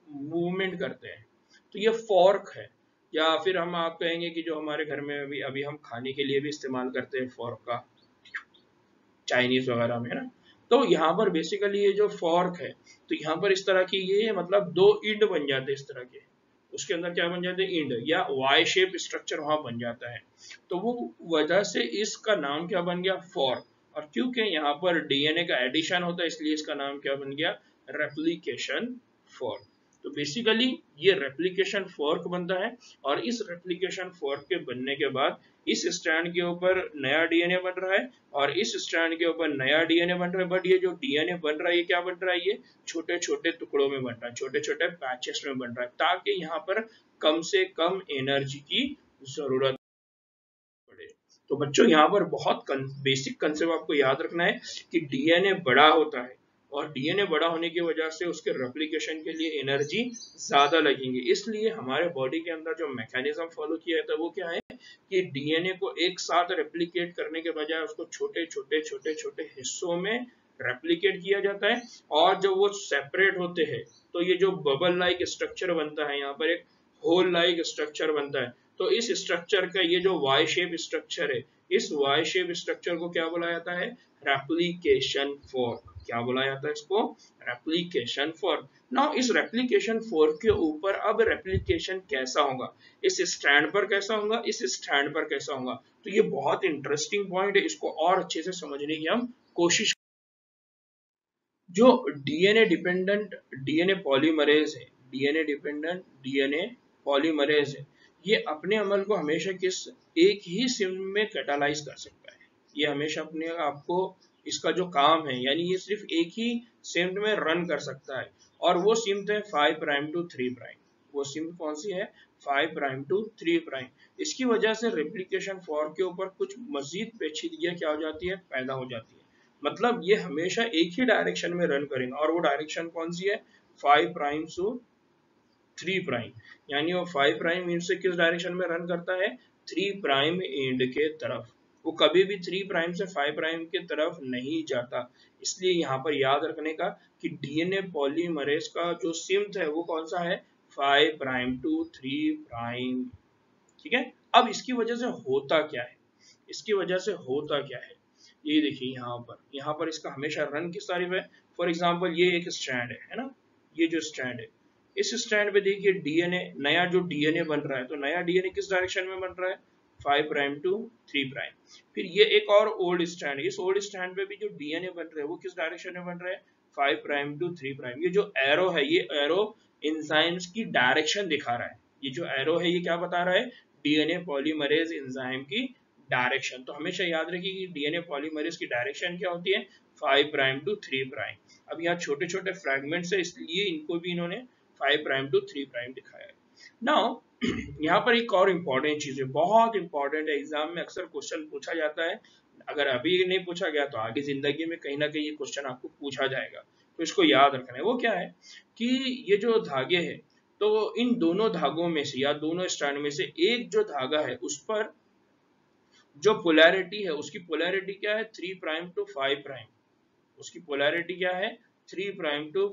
मूवमेंट करते हैं, तो ये फॉर्क है। या फिर हम आप कहेंगे कि जो हमारे घर में अभी अभी हम खाने के लिए भी इस्तेमाल करते हैं फॉर्क का, चाइनीज वगैरह में, है ना। तो यहाँ पर बेसिकली ये जो फॉर्क है, तो यहाँ पर इस तरह की ये मतलब दो इंड बन जाते हैं इस तरह के, उसके अंदर क्या बन जाते हैं, इंड या वाई शेप स्ट्रक्चर वहां बन जाता है। तो वो वजह से इसका नाम क्या बन गया, फॉर्क। और क्योंकि यहाँ पर डीएनए का एडिशन होता है इसलिए इसका नाम क्या बन गया, रेप्लिकेशन फॉर्क। तो बेसिकली ये रेप्लिकेशन फॉर्क बनता है और इस रेप्लिकेशन फॉर्क के बनने के बाद इस स्ट्रैंड के ऊपर नया डीएनए बन रहा है और इस स्ट्रैंड के ऊपर नया डीएनए बन रहा है। बट ये जो डीएनए बन रहा है ये क्या बन रहा है, ये छोटे छोटे टुकड़ों में बन रहा है, छोटे छोटे पैचेस में बन रहा है, ताकि यहाँ पर कम से कम एनर्जी की जरूरत पड़े। तो बच्चों यहाँ पर बहुत बेसिक कंसेप्ट आपको याद रखना है कि डीएनए बड़ा होता है और डीएनए बड़ा होने की वजह से उसके रेप्लिकेशन के लिए एनर्जी ज्यादा लगेंगी। इसलिए हमारे बॉडी के अंदर जो मैकेनिज्म फॉलो किया जाता है वो क्या है कि डीएनए को एक साथ रेप्लिकेट करने के बजाय उसको छोटे छोटे हिस्सों में रेप्लिकेट किया जाता है। और जब वो सेपरेट होते हैं तो ये जो बबल लाइक स्ट्रक्चर बनता है, यहाँ पर एक होल लाइक स्ट्रक्चर बनता है। तो इस स्ट्रक्चर का ये जो वाई शेप स्ट्रक्चर है इस वाई शेप स्ट्रक्चर को क्या बोला जाता है? Replication fork. क्या बोला जाता है इसको? Replication fork. नाउ इस रेप्लिकेशन फॉर्क के ऊपर अब रेप्लिकेशन कैसा होगा? इस स्ट्रैंड पर कैसा होगा, इस स्ट्रैंड पर कैसा होगा? तो ये बहुत इंटरेस्टिंग पॉइंट है, इसको और अच्छे से समझने की हम कोशिश। जो डीएनए डिपेंडेंट डीएनए पॉलीमरेज है, डीएनए डिपेंडेंट डीएनए पॉलीमरेज है, ये अपने अमल को हमेशा किस एक ही सिम में कैटालाइज कर सकता है। ये हमेशा अपने आपको इसका जो काम है, यानी ये सिर्फ एक ही सिम में रन कर सकता है, और वो सिम है 5 प्राइम टू 3 प्राइम। वो सिम कौन सी है? 5 प्राइम टू 3 प्राइम। इसकी वजह से रेप्लिकेशन फॉर्क के ऊपर कुछ मजीद पेचीदगियां क्या हो जाती है? पैदा हो जाती है। मतलब ये हमेशा एक ही डायरेक्शन में रन करेगा, और वो डायरेक्शन कौन सी है? 5 प्राइम टू 3 प्राइम। यानी वो 5 प्राइम एंड से किस डायरेक्शन में रन करता है? 3 प्राइम एंड के तरफ। वो कभी भी 3 प्राइम से 5 प्राइम के तरफ नहीं जाता। इसलिए यहाँ पर याद रखने का कि डीएनए पॉलीमरेज का जो सिम्थ है वो कौन सा है? 5 प्राइम टू 3 प्राइम। ठीक है। अब इसकी वजह से होता क्या है? इसकी वजह से होता क्या है? ये देखिए यहाँ पर इसका हमेशा रन किस तारीफ है? फॉर एग्जांपल ये एक स्ट्रैंड है ना, ये जो स्ट्रैंड है, इस स्ट्रैंड पे देखिए डीएनए, नया जो डीएनए बन रहा है, तो नया डीएनए किस डायरेक्शन में बन रहा है? 5 प्राइम टू 3 प्राइम। फिर ये एक और ओल्ड स्ट्रैंड है, इस ओल्ड स्ट्रैंड पे भी जो डीएनए बन रहा है वो किस डायरेक्शन में बन रहा है? 5 प्राइम टू 3 प्राइम। ये जो एरो है, ये एरो एंजाइम्स की डायरेक्शन दिखा रहा है। ये जो एरो है ये क्या बता रहा है? डीएनए पॉलीमरेज एंजाइम की डायरेक्शन। तो हमेशा याद रखिए कि डीएनए पॉलीमरेज की डायरेक्शन क्या होती है? 5 प्राइम टू 3 प्राइम। अब यहाँ छोटे छोटे फ्रैगमेंट्स है, इसलिए इनको भी इन्होंने 5 प्राइम टू 3 प्राइम दिखाया है। नाउ यहाँ पर एक और इम्पोर्टेंट चीज है, बहुत इंपॉर्टेंट है, एग्जाम में अक्सर क्वेश्चन पूछा जाता है। अगर अभी नहीं पूछा गया तो आगे जिंदगी में कहीं ना कहीं ये क्वेश्चन आपको पूछा जाएगा, तो इसको याद रखना है। वो क्या है कि ये जो धागे है, तो इन दोनों धागों में से या दोनों स्ट्रैंड में से एक जो धागा है उस पर जो पोलैरिटी है, उसकी पोलैरिटी क्या है? 3 प्राइम टू 5 प्राइम। उसकी पोलैरिटी क्या है? 3 प्राइम टू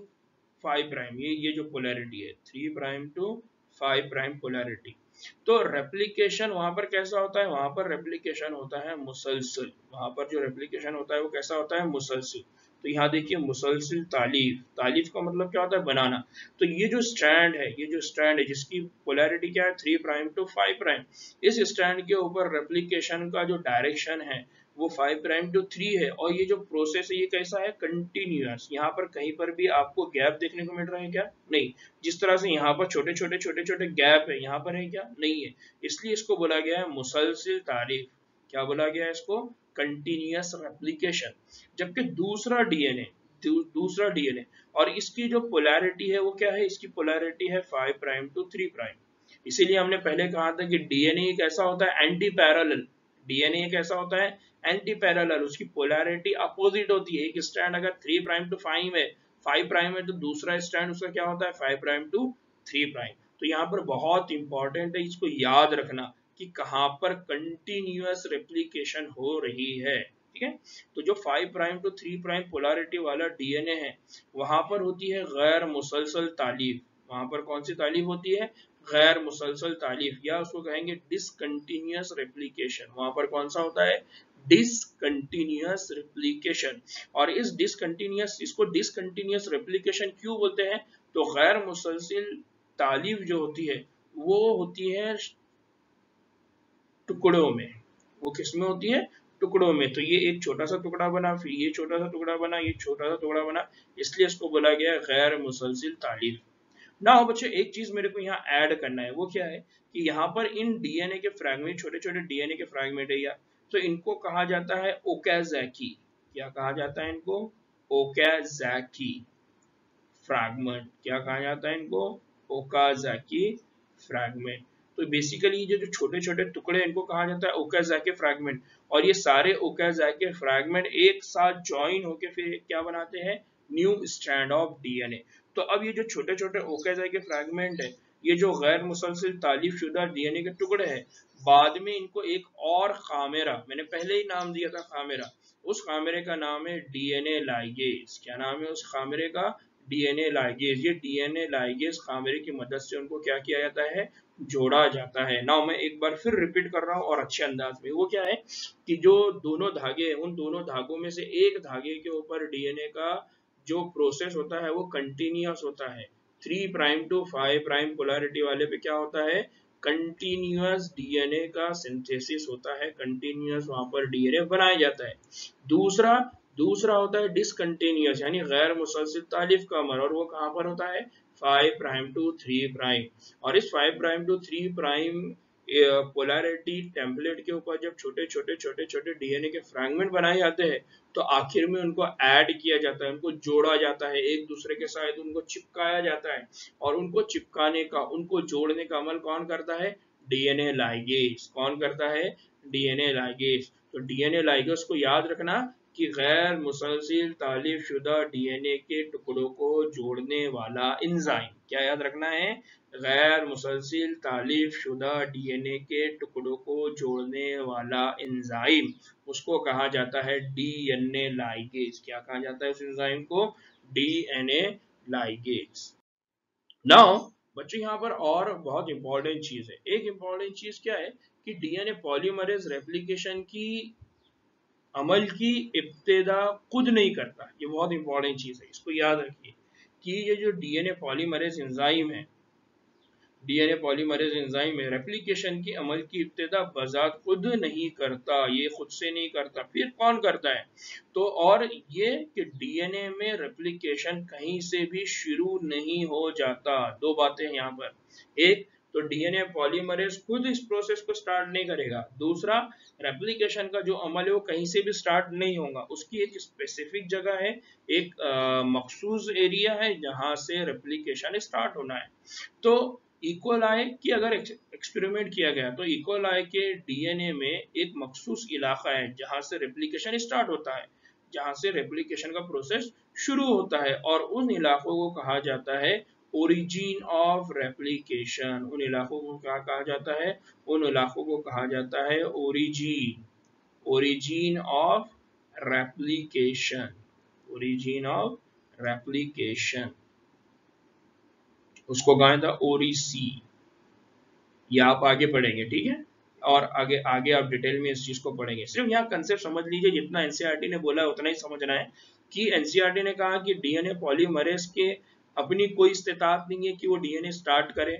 5 प्राइम। ये जो पोलैरिटी है 3 प्राइम टू 5 प्राइम पोलैरिटी। तो रेप्लिकेशन वहां पर कैसा होता है? वहां पर रेप्लिकेशन होता है मुसलसल। वहां पर जो रेप्लिकेशन होता है वो कैसा होता है? मुसलसल। तो यहाँ देखिए मुसलसल तालीफ, तालीफ का मतलब क्या होता है? बनाना। तो ये जो स्ट्रैंड है, ये जो स्ट्रैंड है जिसकी पोलैरिटी क्या है? 3 प्राइम टू 5 प्राइम, इस स्ट्रैंड के ऊपर रेप्लिकेशन का जो डायरेक्शन है वो 5 प्राइम टू 3 है, और ये जो प्रोसेस है ये कैसा है? कंटिन्यूअस। यहाँ पर कहीं पर भी आपको गैप देखने को मिल रहा है क्या? नहीं। जिस तरह से यहाँ पर छोटे छोटे गैप है, यहाँ पर है क्या? नहीं है। इसलिए इसको बोला गया है मुसलसिल तारीफ। क्या बोला गया है इसको? Continuous replication. जबकि दूसरा डीएनए और इसकी जो पोलैरिटी है वो क्या है? इसकी पोलैरिटी है 5 प्राइम टू 3 प्राइम। इसीलिए हमने पहले कहा था कि डीएनए कैसा होता है? Anti parallel. डीएनए कैसा होता है? Anti parallel. उसकी पोलैरिटी अपोजिट होती है। एक स्ट्रैंड अगर 3 प्राइम टू 5 है, 5 प्राइम है, तो दूसरा स्ट्रैंड उसका क्या होता है? 5 प्राइम टू 3 प्राइम। तो यहाँ पर बहुत इंपॉर्टेंट है, इसको याद रखना कि कहाँ पर कंटिन्यूअस रेप्लिकेशन हो रही है। ठीक है। तो जो 5 प्राइम टू 3 प्राइम पोलैरिटी वाला डीएनए है वहां पर होती है गैर मुसलसल तालीफ। वहां पर कौन सी तालीफ होती है? गैर मुसलसल तालीफ, या उसको कहेंगे डिसकंटिन्यूअस रेप्लिकेशन। वहां पर कौन सा होता है? Discontinuous replication. और इसको डिसकंटिन्यूअस रेप्लिकेशन क्यों बोलते हैं? तो गैर मुसलसल तालीफ जो होती है वो होती है टुकड़ों में। वो किस में होती है? टुकड़ों में। तो ये एक छोटा सा टुकड़ा बना, फिर ये छोटा सा टुकड़ा बना, ये छोटा सा टुकड़ा बना, इसलिए इसको बोला गया गैर मुसलसिल तालीफ। ना हो बच्चों, एक चीज मेरे को यहाँ ऐड करना है। वो क्या है कि यहाँ पर इन डीएनए के फ्रैगमेंट, छोटे छोटे डीएनए के फ्रैगमेंट है या, तो इनको कहा जाता है ओकाज़की। क्या कहा जाता है इनको? Okazaki fragment. क्या कहा जाता है इनको? Okazaki fragment. तो बेसिकली ये जो छोटे छोटे टुकड़े इनको कहा जाता है ओकाज़की फ्रैगमेंट। और ये सारे ओकाज़की फ्रैगमेंट एक साथ ज्वाइन होके फिर क्या बनाते हैं? New strand of DNA. तो अब ये जो छोटे छोटे ओकाज़की फ्रैगमेंट है, ये जो गैर मुसलसिल तालीफ शुदा डीएनए के टुकड़े हैं, बाद में इनको एक और खामेरा, मैंने पहले ही नाम दिया था खामेरा, उस खामेरे का नाम है डीएनए लाइगेज। क्या नाम है उस खामेरे का? डीएनए लाइगेज, ये डीएनए लाइगेज कैमरे की मदद से उनको क्या किया जाता है, जोड़ा जाता है। नाउ मैं एक बार फिर रिपीट कर रहा हूँ और अच्छे अंदाज में, वो क्या है कि जो दोनों धागे हैं उन दोनों धागों में से एक धागे के ऊपर डीएनए का जो प्रोसेस होता है वो कंटिन्यूअस होता है। 3 प्राइम टू 5 प्राइम पोलैरिटी वाले पे क्या होता है, कंटिन्यूअस डीएनए का सिंथेसिस होता है, कंटिन्यूअस वहां पर डीएनए बनाया जाता है। दूसरा दूसरा होता है डिसकंटिन्यूअस यानी गैर मुसलसिल तालिफ का अमल, और वो कहां पर होता है, 5 प्राइम टू 3 प्राइम। और इस 5 prime to 3 prime polarity template के ऊपर जब छोटे छोटे छोटे छोटे डीएनए के फ्रैगमेंट बनाए जाते हैं तो आखिर में उनको ऐड किया जाता है, उनको जोड़ा जाता है, एक दूसरे के साथ उनको चिपकाया जाता है। और उनको चिपकाने का, उनको जोड़ने का अमल कौन करता है, डीएनए लाइगेज। कौन करता है, डीएनए लाइगेज। तो डीएनए लाइगेज को याद रखना कि गैर मुसलसिल तालिफ शुदा डीएनए के टुकड़ों को जोड़ने वाला एंजाइम, क्या याद रखना है, गैर मुसलसिल तालिफ शुदा डीएनए के टुकड़ों को जोड़ने वाला एंजाइम, उसको कहा जाता है डीएनए लाइगेज। क्या कहा जाता है उस एंजाइम को, डीएनए लाइगेज। नाउ बच्चों यहाँ पर और बहुत इंपॉर्टेंट चीज है, एक इंपॉर्टेंट चीज क्या है कि डीएनए पॉलीमरेज रेप्लिकेशन की अमल की इब्तिदा खुद नहीं करता। ये बहुत इंपॉर्टेंट चीज है, इसको याद रखिए कि ये जो डीएनए पॉलीमरेज एंजाइम है, डीएनए पॉलीमरेज एंजाइम में रेप्लिकेशन की अमल की इब्तिदा बजात खुद नहीं करता, ये खुद से नहीं करता, फिर कौन करता है, तो और ये कि डीएनए में रेप्लिकेशन कहीं से भी शुरू नहीं हो जाता। दो बातें हैं यहाँ पर, एक तो डीएनए पॉलीमरेज खुद इस प्रोसेस को स्टार्ट नहीं करेगा, दूसरा रेप्लिकेशन का जो अमल है वो कहीं से भी स्टार्ट नहीं होगा, उसकी एक स्पेसिफिक जगह है, एक मखसूस एरिया है जहां से रेप्लिकेशन स्टार्ट होना है। तो इकोलाई की अगर एक्सपेरिमेंट किया गया तो इकोलाई के डीएनए में एक मखसूस इलाका है जहां से रेप्लिकेशन स्टार्ट होता है, जहां से रेप्लिकेशन का प्रोसेस शुरू होता है, और उन इलाकों को कहा जाता है ओरिजिन ऑफ रेप्लिकेशन। उन इलाकों को क्या कहा जाता है, उन इलाकों को कहा जाता है origin, origin of replication, origin of replication, उसको कहा था ओरिसी। ये आप आगे पढ़ेंगे, ठीक है, और आगे आगे आप डिटेल में इस चीज को पढ़ेंगे। सिर्फ यहाँ कंसेप्ट समझ लीजिए, जितना एनसीईआरटी ने बोला है उतना ही समझना है कि एनसीईआरटी ने कहा कि डीएनए पॉलीमरेज के अपनी कोई इस्तेताअत नहीं है कि वो डीएनए स्टार्ट करे,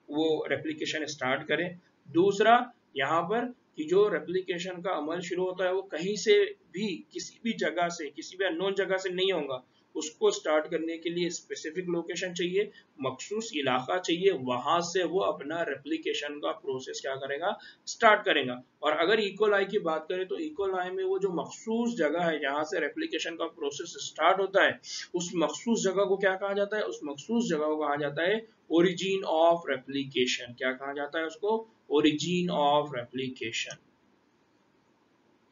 वो रेप्लिकेशन स्टार्ट करे। दूसरा यहाँ पर कि जो रेप्लिकेशन का अमल शुरू होता है वो कहीं से भी, किसी भी जगह से, किसी भी अननोन जगह से नहीं होगा, उसको स्टार्ट करने के लिए स्पेसिफिक लोकेशन चाहिए, मखसूस इलाका चाहिए, वहां से वो अपना रेप्लिकेशन का प्रोसेस क्या करेगा, स्टार्ट करेगा। और अगर इकोलाई की बात करें तो इकोलाई में वो जो मखसूस जगह है जहां से रेप्लिकेशन का प्रोसेस स्टार्ट होता है, उस मखसूस जगह को क्या कहा जाता है, उस मखसूस जगह को कहा जाता है ओरिजिन ऑफ रेप्लिकेशन। क्या कहा जाता है उसको, ओरिजिन ऑफ रेप्लिकेशन।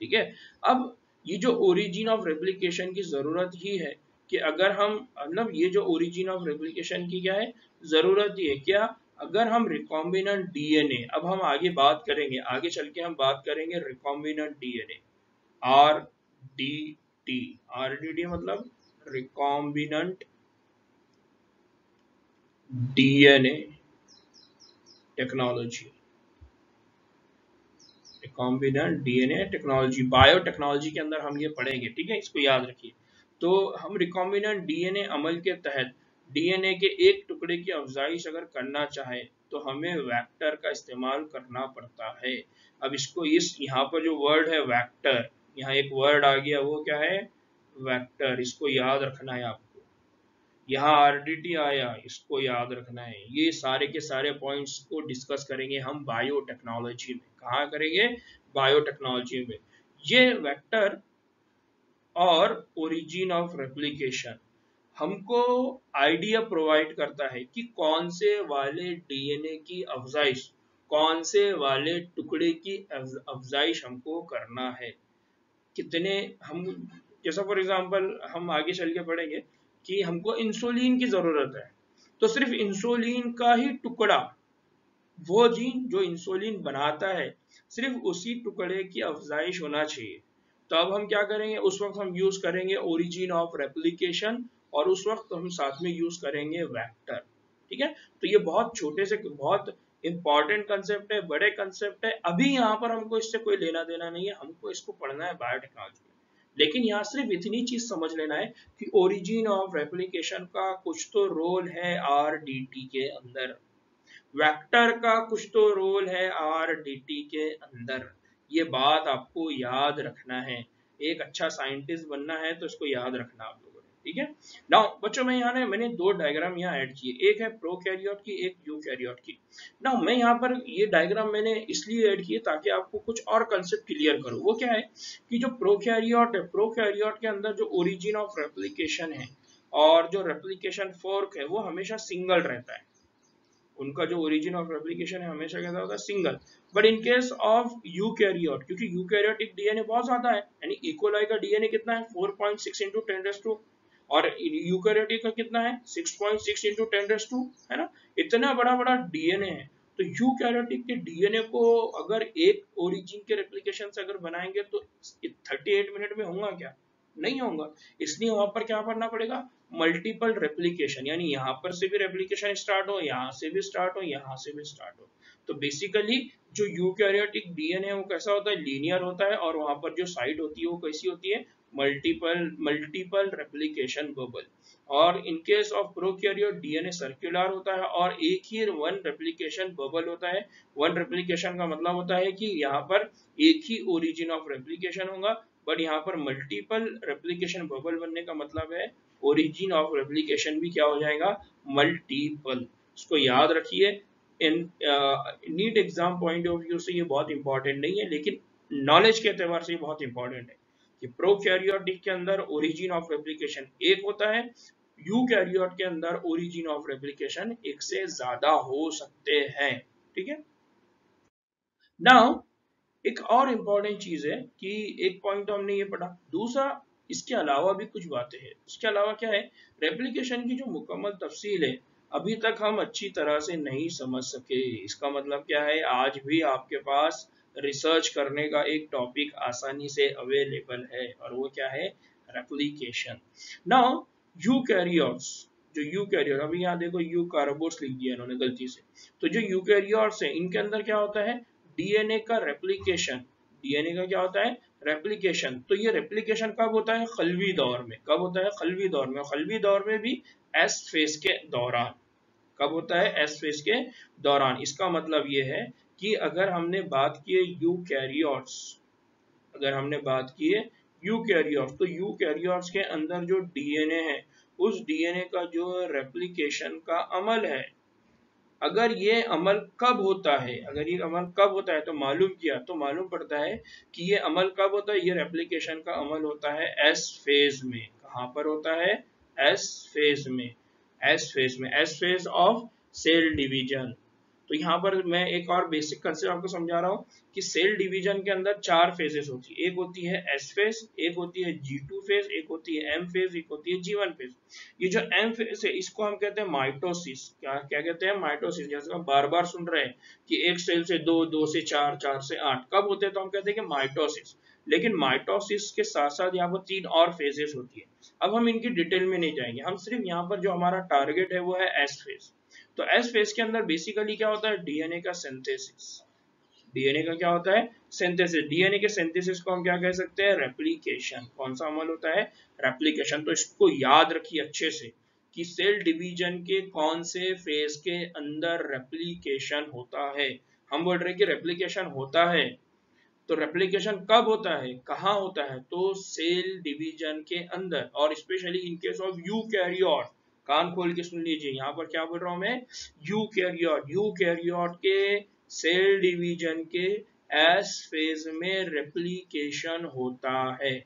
ठीक है, अब ये जो ओरिजिन ऑफ रेप्लिकेशन की जरूरत ही है कि अगर हम, मतलब ये जो ओरिजिन ऑफ रेप्लिकेशन की क्या है, जरूरत ही है क्या, अगर हम रिकॉम्बिनेंट डीएनए, अब हम आगे बात करेंगे, आगे चल के हम बात करेंगे recombinant DNA, R D T, R D T मतलब recombinant DNA technology, recombinant DNA technology, biotechnology के अंदर हम ये पढ़ेंगे, ठीक है, इसको याद रखिए। तो हम रिकॉम्बिनेंट डीएनए अमल के तहत डीएनए के एक टुकड़े की अफजाइश अगर करना चाहे तो हमें वेक्टर का इस्तेमाल करना पड़ता है। अब इसको, इस यहाँ पर जो वर्ड है वेक्टर, यहाँ एक वर्ड आ गया, वो क्या है, वेक्टर, इसको याद रखना है आपको। यहाँ आरडीटी आया, इसको याद रखना है। ये सारे के सारे पॉइंट्स को डिस्कस करेंगे हम बायोटेक्नोलॉजी में। कहाँ करेंगे, बायोटेक्नोलॉजी में। ये वेक्टर और ओरिजिन ऑफ रेप्लिकेशन हमको आइडिया प्रोवाइड करता है कि कौन से वाले डीएनए की अफजाइश, कौन से वाले टुकड़े की अफजाइश हमको करना है, कितने हम, जैसा फॉर एग्जांपल हम आगे चल के पढ़ेंगे कि हमको इंसुलिन की जरूरत है, तो सिर्फ इंसुलिन का ही टुकड़ा, वो जीन जो इंसुलिन बनाता है, सिर्फ उसी टुकड़े की अफजाइश होना चाहिए। तो अब हम क्या करेंगे, उस वक्त हम यूज करेंगे ओरिजिन ऑफ रेप्लिकेशन और उस वक्त हम साथ में यूज करेंगे वेक्टर। ठीक है, तो ये बहुत छोटे से बहुत इंपॉर्टेंट कंसेप्ट है, बड़े कंसेप्ट है। अभी यहाँ पर हमको इससे कोई लेना देना नहीं है, हमको इसको पढ़ना है बायोटेक्नोलॉजी में। लेकिन यहाँ सिर्फ इतनी चीज समझ लेना है कि ओरिजिन ऑफ रेप्लिकेशन का कुछ तो रोल है RDT के अंदर, वेक्टर का कुछ तो रोल है RDT के अंदर। ये बात आपको याद रखना है, एक अच्छा साइंटिस्ट बनना है तो इसको याद रखना आप लोगों ने। ठीक है, नाउ बच्चों मैं यहाँ मैंने दो डायग्राम यहाँ ऐड किए, एक है प्रोकैरियोट की, एक यूकैरियोट की। नाउ मैं यहाँ पर ये डायग्राम मैंने इसलिए ऐड किए ताकि आपको कुछ और कंसेप्ट क्लियर करूँ। वो क्या है कि जो प्रोकैरियोट है, प्रोकैरियोट के अंदर जो ओरिजिन ऑफ रेप्लिकेशन है और जो रेप्लिकेशन फोर्क है वो हमेशा सिंगल रहता है। उनका जो ओरिजिन ऑफ रेप्लिकेशन है हमेशा कैसा होता है, single. But in case of eukaryote, क्योंकि यूकैरियोटिक डीएनए बहुत ज्यादा है, यानी इकोलाई का डीएनए कितना है 4.6 इंटू 10⁻², और यूकैरियोटिक का कितना है 6.6 इंटू 10⁻², है ना, इतना बड़ा बड़ा डीएनए है। तो यूकैरियोटिक के डीएनए को अगर एक ओरिजिन के रेप्लिकेशन से अगर बनाएंगे तो 38 मिनट में होगा क्या, नहीं होगा। इसलिए वहां पर क्या करना पड़ेगा, मल्टीपल रेप्लिकेशन, यानी यहाँ पर से भी रेप्लिकेशन स्टार्ट हो, यहाँ से भी स्टार्ट हो, यहाँ से भी स्टार्ट हो। तो बेसिकली जो यूकैरियोटिक डीएनए है वो कैसा होता है, लीनियर होता है, और वहां पर जो साइट होती है वो कैसी होती है, मल्टीपल रेप्लिकेशन बबल। और in case of prokaryote DNA circular होता है और एक ही वन रेप्लिकेशन बबल होता है। वन रेप्लिकेशन का मतलब होता है कि यहाँ पर एक ही ओरिजिन ऑफ रेप्लिकेशन होगा, बट यहाँ पर मल्टीपल रेप्लिकेशन बबल बनने का मतलब है ओरिजिन ऑफ रेप्लिकेशन भी क्या हो जाएगा, मल्टीपल। इसको याद रखिए, NEET exam point of view से ये बहुत इंपॉर्टेंट नहीं है, लेकिन नॉलेज के एतबार से बहुत इंपॉर्टेंट है कि प्रोकैरियोटिक के अंदर ओरिजिन ऑफ रेप्लिकेशन एक होता है, यूकैरियोट के अंदर ओरिजिन ऑफ रेप्लिकेशन एक से ज्यादा हो सकते हैं। ठीक है, नाउ एक और इम्पोर्टेंट चीज है कि एक पॉइंट तो हमने ये पढ़ा, दूसरा इसके अलावा भी कुछ बातें हैं। इसके अलावा क्या है, रेप्लिकेशन की जो मुकम्मल तफसील है अभी तक हम अच्छी तरह से नहीं समझ सके। इसका मतलब क्या है, आज भी आपके पास रिसर्च करने का एक टॉपिक आसानी से अवेलेबल है, और वो क्या है, रेप्लिकेशन। नाउ यूकैरियोट्स, जो यूकैरियोट, अभी यहाँ देखो यूकार्बोट्स लिख दिया इन्होंने गलती से, तो जो यूकैरियोट्स है इनके अंदर क्या होता है, डीएनए का रेप्लिकेशन। डीएनए का क्या होता है, रेप्लिकेशन। तो ये रेप्लिकेशन कब होता है, खलवी दौर में। कब होता है, खलवी दौर में। खलवी दौर में भी एस फेज के दौरान। कब होता है, एस फेज के दौरान। इसका मतलब ये है कि अगर हमने बात की यूकैरियोट्स, अगर हमने बात की है यूकैरियोट्स, तो यूकैरियोट्स के अंदर जो डीएनए है उस डीएनए का जो रेप्लिकेशन का अमल है, अगर ये अमल कब होता है, अगर ये अमल कब होता है तो मालूम किया तो मालूम पड़ता है कि ये अमल कब होता है, ये रेप्लिकेशन का अमल होता है एस फेज में। कहां पर होता है, एस फेज में। एस फेज में, S phase of cell division. तो यहाँ पर मैं एक और बेसिक कंसेप्ट आपको समझा रहा हूँ कि सेल डिवीजन के अंदर 4 फेजेस होती है। एक होती है एस फेज, एक होती है G2 फेज, एक होती है M फेज, एक होती है G1 फेज। ये जो M फेज है इसको हम कहते हैं माइटोसिस। क्या क्या कहते हैं, माइटोसिस। जैसे हम बार बार सुन रहे हैं कि एक सेल से 2, 2 से 4, 4 से 8 कब होते हैं, तो हम कहते हैं कि माइटोसिस। लेकिन माइटोसिस के साथ साथ यहाँ पर 3 और फेजेस होती है। अब हम इनकी डिटेल में नहीं जाएंगे, हम सिर्फ यहाँ पर जो हमारा टारगेट है वो है एस फेज। तो एस फेज के अंदर बेसिकली क्या होता है, डीएनए का सिंथेसिस। डीएनए का क्या होता है, सिंथेसिस। डीएनए के सिंथेसिस को हम क्या कह सकते हैं, रेप्लिकेशन। कौन सा अमल होता है, रेप्लिकेशन। तो इसको याद रखिए अच्छे से कि सेल डिवीजन के कौन से फेज के अंदर रेप्लिकेशन होता है। हम बोल रहे हैं कि रेप्लिकेशन होता है, तो रेप्लिकेशन कब होता है, कहाँ होता है, तो सेल डिवीजन के अंदर। और specially in case of eukaryote, कान खोल के सुन लीजिए, यहाँ पर क्या बोल रहा हूं मैं, यूकैरियोट। यूकैरियोट के सेल डिवीजन के एस फेज में रेप्लिकेशन होता है।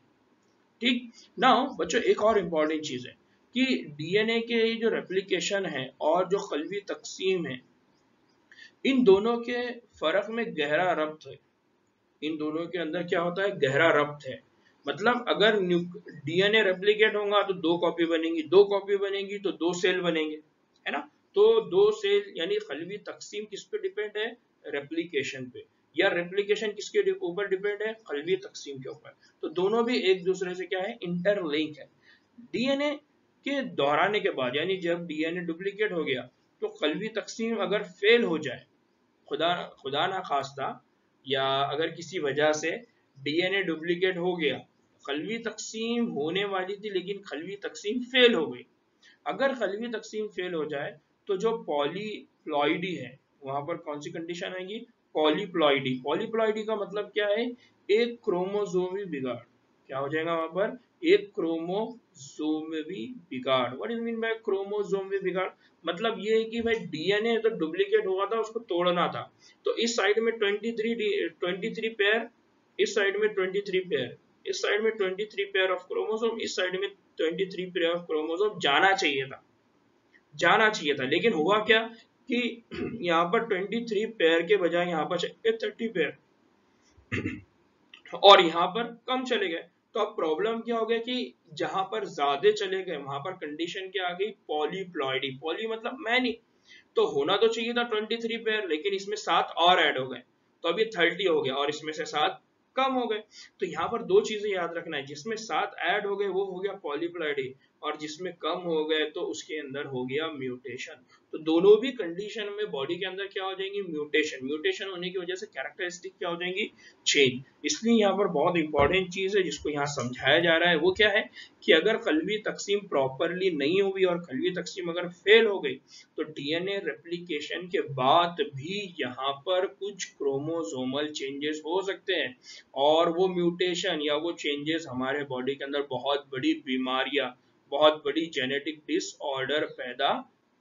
ठीक, नाउ बच्चों एक और इंपॉर्टेंट चीज है कि डीएनए के जो रेप्लिकेशन है और जो खलवी तकसीम है, इन दोनों के फर्क में गहरा रब्त है। इन दोनों के अंदर क्या होता है, गहरा रब्त है। मतलब अगर डीएनए रेप्लिकेट होगा तो 2 कॉपी बनेंगी, 2 कॉपी बनेंगी तो 2 सेल बनेंगे, है ना। तो 2 सेल यानी खलवी तकसीम किस पे डिपेंड है, रेप्लिकेशन पे। या रेप्लिकेशन किसके ऊपर डिपेंड है, खलवी तकसीम के ऊपर। तो दोनों भी एक दूसरे से क्या है, इंटरलिंक है। डीएनए के दोहराने के बाद, यानी जब डीएनए डुप्लीकेट हो गया तो कलवी तकसीम अगर फेल हो जाए, खुदा खुदा ना खास्ता, या अगर किसी वजह से डीएनए डुप्लीकेट हो गया, कलवी तकसीम होने वाली थी लेकिन कलवी तकसीम फेल हो गई। अगर कलवी तकसीम फेल हो जाए तो जो पॉलीप्लॉइडी है वहां पर कौन सी कंडीशन आएगी? पॉलीप्लॉइडी। पॉलीप्लॉइडी का मतलब क्या है? एक क्रोमोसोमी बिगाड़। क्या हो जाएगा वहां पर? एक क्रोमोसोमी बिगाड़। व्हाट इज मीन बाय क्रोमोसोमी बिगाड़? मतलब ये है कि भाई डीएनए तो डुप्लीकेट हुआ था, उसको तोड़ना था, तो इस साइड में 23 पेयर, इस साइड में 23 पेयर, इस साइड में 23 पेयर ऑफ क्रोमोसोम, इस साइड में 23 पेयर ऑफ क्रोमोसोम जाना चाहिए था, जाना चाहिए था। लेकिन हुआ क्या कि यहाँ पर 23 पेयर के बजाय यहाँ पर 30 पेयर और यहाँ पर कम चले गए। तो अब प्रॉब्लम क्या हो गया कि जहां पर ज्यादा चले गए वहां पर कंडीशन क्या आ गई? पॉलीप्लॉइडी। पॉली मतलब मैनी, तो होना तो चाहिए था 23 पेयर, लेकिन इसमें 7 और ऐड हो गए, तो अब ये 30 हो गया और इसमें से 7 कम हो गए। तो यहाँ पर दो चीजें याद रखना है, जिसमें 7 ऐड हो गए वो हो गया पॉलीप्लॉइडी, और जिसमें कम हो गए तो उसके अंदर हो गया म्यूटेशन। तो दोनों भी कंडीशन में बॉडी के अंदर क्या हो जाएंगी? म्यूटेशन। म्यूटेशन होने की वजह से कैरेक्टरिस्टिक क्या हो जाएंगी? चेंज। इसलिए यहाँ पर बहुत इंपॉर्टेंट चीज है जिसको यहाँ समझाया जा रहा है, वो क्या है कि अगर कलवी तकसीम प्रॉपरली नहीं हुई और कलवी तकसीम अगर फेल हो गई तो डीएनए रेप्लिकेशन के बाद भी यहाँ पर कुछ क्रोमोसोमल चेंजेस हो सकते हैं, और वो म्यूटेशन या वो चेंजेस हमारे बॉडी के अंदर बहुत बड़ी बीमारियां, बहुत बड़ी जेनेटिक डिसऑर्डर पैदा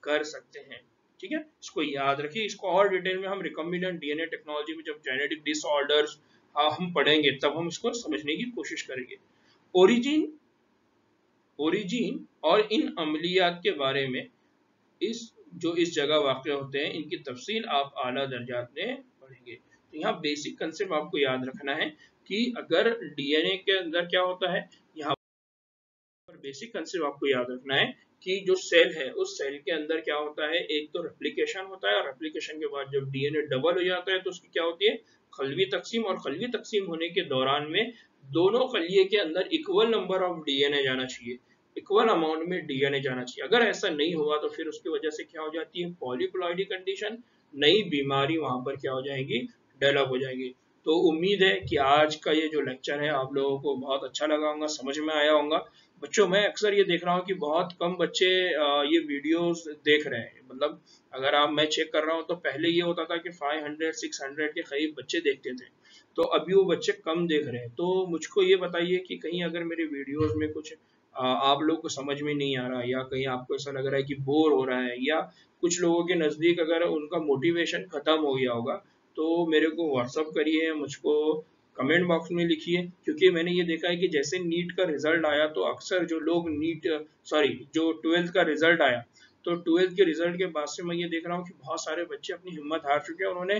कर सकते हैं। ठीक है, इसको याद रखिए। इसको और डिटेल में हम रिकम्बिनेंट डीएनए टेक्नोलॉजी में जब जेनेटिक डिसऑर्डर्स हम पढ़ेंगे तब हम इसको समझने की कोशिश करेंगे। ओरिजिन ओरिजिन और इन अमलियात के बारे में, इस जगह वाक़ होते हैं, इनकी तफसील आप आला दर्जात में पढ़ेंगे। तो यहाँ बेसिक कंसेप्ट आपको याद रखना है कि अगर डीएनए के अंदर क्या होता है, यहाँ पर बेसिक कंसेप्ट आपको याद रखना है कि जो सेल है उस सेल के अंदर क्या होता है, एक तो रेप्लिकेशन होता है, और रेप्लिकेशन के बाद जब डीएनए डबल हो जाता है तो उसकी क्या होती है? खलवी तकसीम। और खलवी तकसीम होने के दौरान में दोनों खलिए के अंदर इक्वल नंबर ऑफ डीएनए जाना चाहिए, इक्वल अमाउंट में डीएनए जाना चाहिए। अगर ऐसा नहीं हुआ तो फिर उसकी वजह से क्या हो जाती है? पॉलीप्लॉइडी कंडीशन, नई बीमारी वहां पर क्या हो जाएगी? डेवलप हो जाएगी। तो उम्मीद है कि आज का ये जो लेक्चर है आप लोगों को बहुत अच्छा लगा होगा, समझ में आया होगा। बच्चों, मैं अक्सर ये देख रहा हूँ कि बहुत कम बच्चे ये वीडियोस देख रहे हैं। मतलब अगर मैं चेक कर रहा हूँ तो पहले ये होता था कि 500-600 के करीब बच्चे देखते थे, तो अभी वो बच्चे कम देख रहे हैं। तो मुझको ये बताइए कि कहीं अगर मेरे वीडियोस में कुछ आप लोग को समझ में नहीं आ रहा, या कहीं आपको ऐसा लग रहा है कि बोर हो रहा है, या कुछ लोगों के नज़दीक अगर उनका मोटिवेशन खत्म हो गया होगा, तो मेरे को व्हाट्सअप करिए, मुझको कमेंट बॉक्स में लिखिए। क्योंकि मैंने ये देखा है कि जैसे नीट का रिजल्ट आया तो अक्सर जो लोग जो 12th का रिजल्ट आया, तो 12th के रिजल्ट के बाद से मैं ये देख रहा हूँ कि बहुत सारे बच्चे अपनी हिम्मत हार चुके हैं। उन्होंने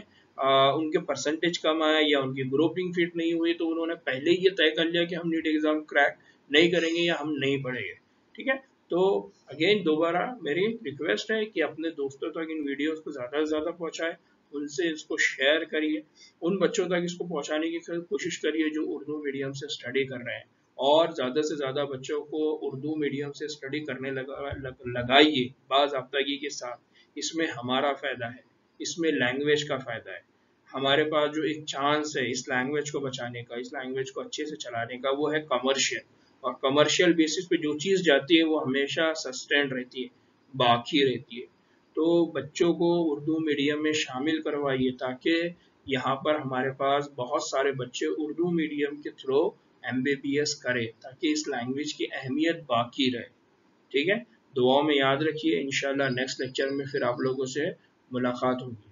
उनके परसेंटेज कम आया या उनकी ग्रुपिंग फिट नहीं हुई, तो उन्होंने पहले ही ये तय कर लिया कि हम नीट एग्जाम क्रैक नहीं करेंगे या हम नहीं पढ़ेंगे। ठीक है, तो अगेन दोबारा मेरी रिक्वेस्ट है कि अपने दोस्तों तक इन वीडियोस को ज़्यादा से ज़्यादा पहुँचाएं, उनसे इसको शेयर करिए, उन बच्चों तक इसको पहुंचाने की कोशिश करिए जो उर्दू मीडियम से स्टडी कर रहे हैं, और ज़्यादा से ज़्यादा बच्चों को उर्दू मीडियम से स्टडी करने लगाइए बाज़ाब्तगी के साथ। इसमें हमारा फ़ायदा है, इसमें लैंग्वेज का फ़ायदा है। हमारे पास जो एक चांस है इस लैंग्वेज को बचाने का, इस लैंग्वेज को अच्छे से चलाने का, वो है कमर्शियल। और कमर्शियल बेसिस पे जो चीज़ जाती है वो हमेशा सस्टेन रहती है, बाकी रहती है। तो बच्चों को उर्दू मीडियम में शामिल करवाइए ताकि यहाँ पर हमारे पास बहुत सारे बच्चे उर्दू मीडियम के थ्रू MBBS करें, ताकि इस लैंग्वेज की अहमियत बाकी रहे। ठीक है, दुआओं में याद रखिए। इंशाल्लाह नेक्स्ट लेक्चर में फिर आप लोगों से मुलाकात होगी।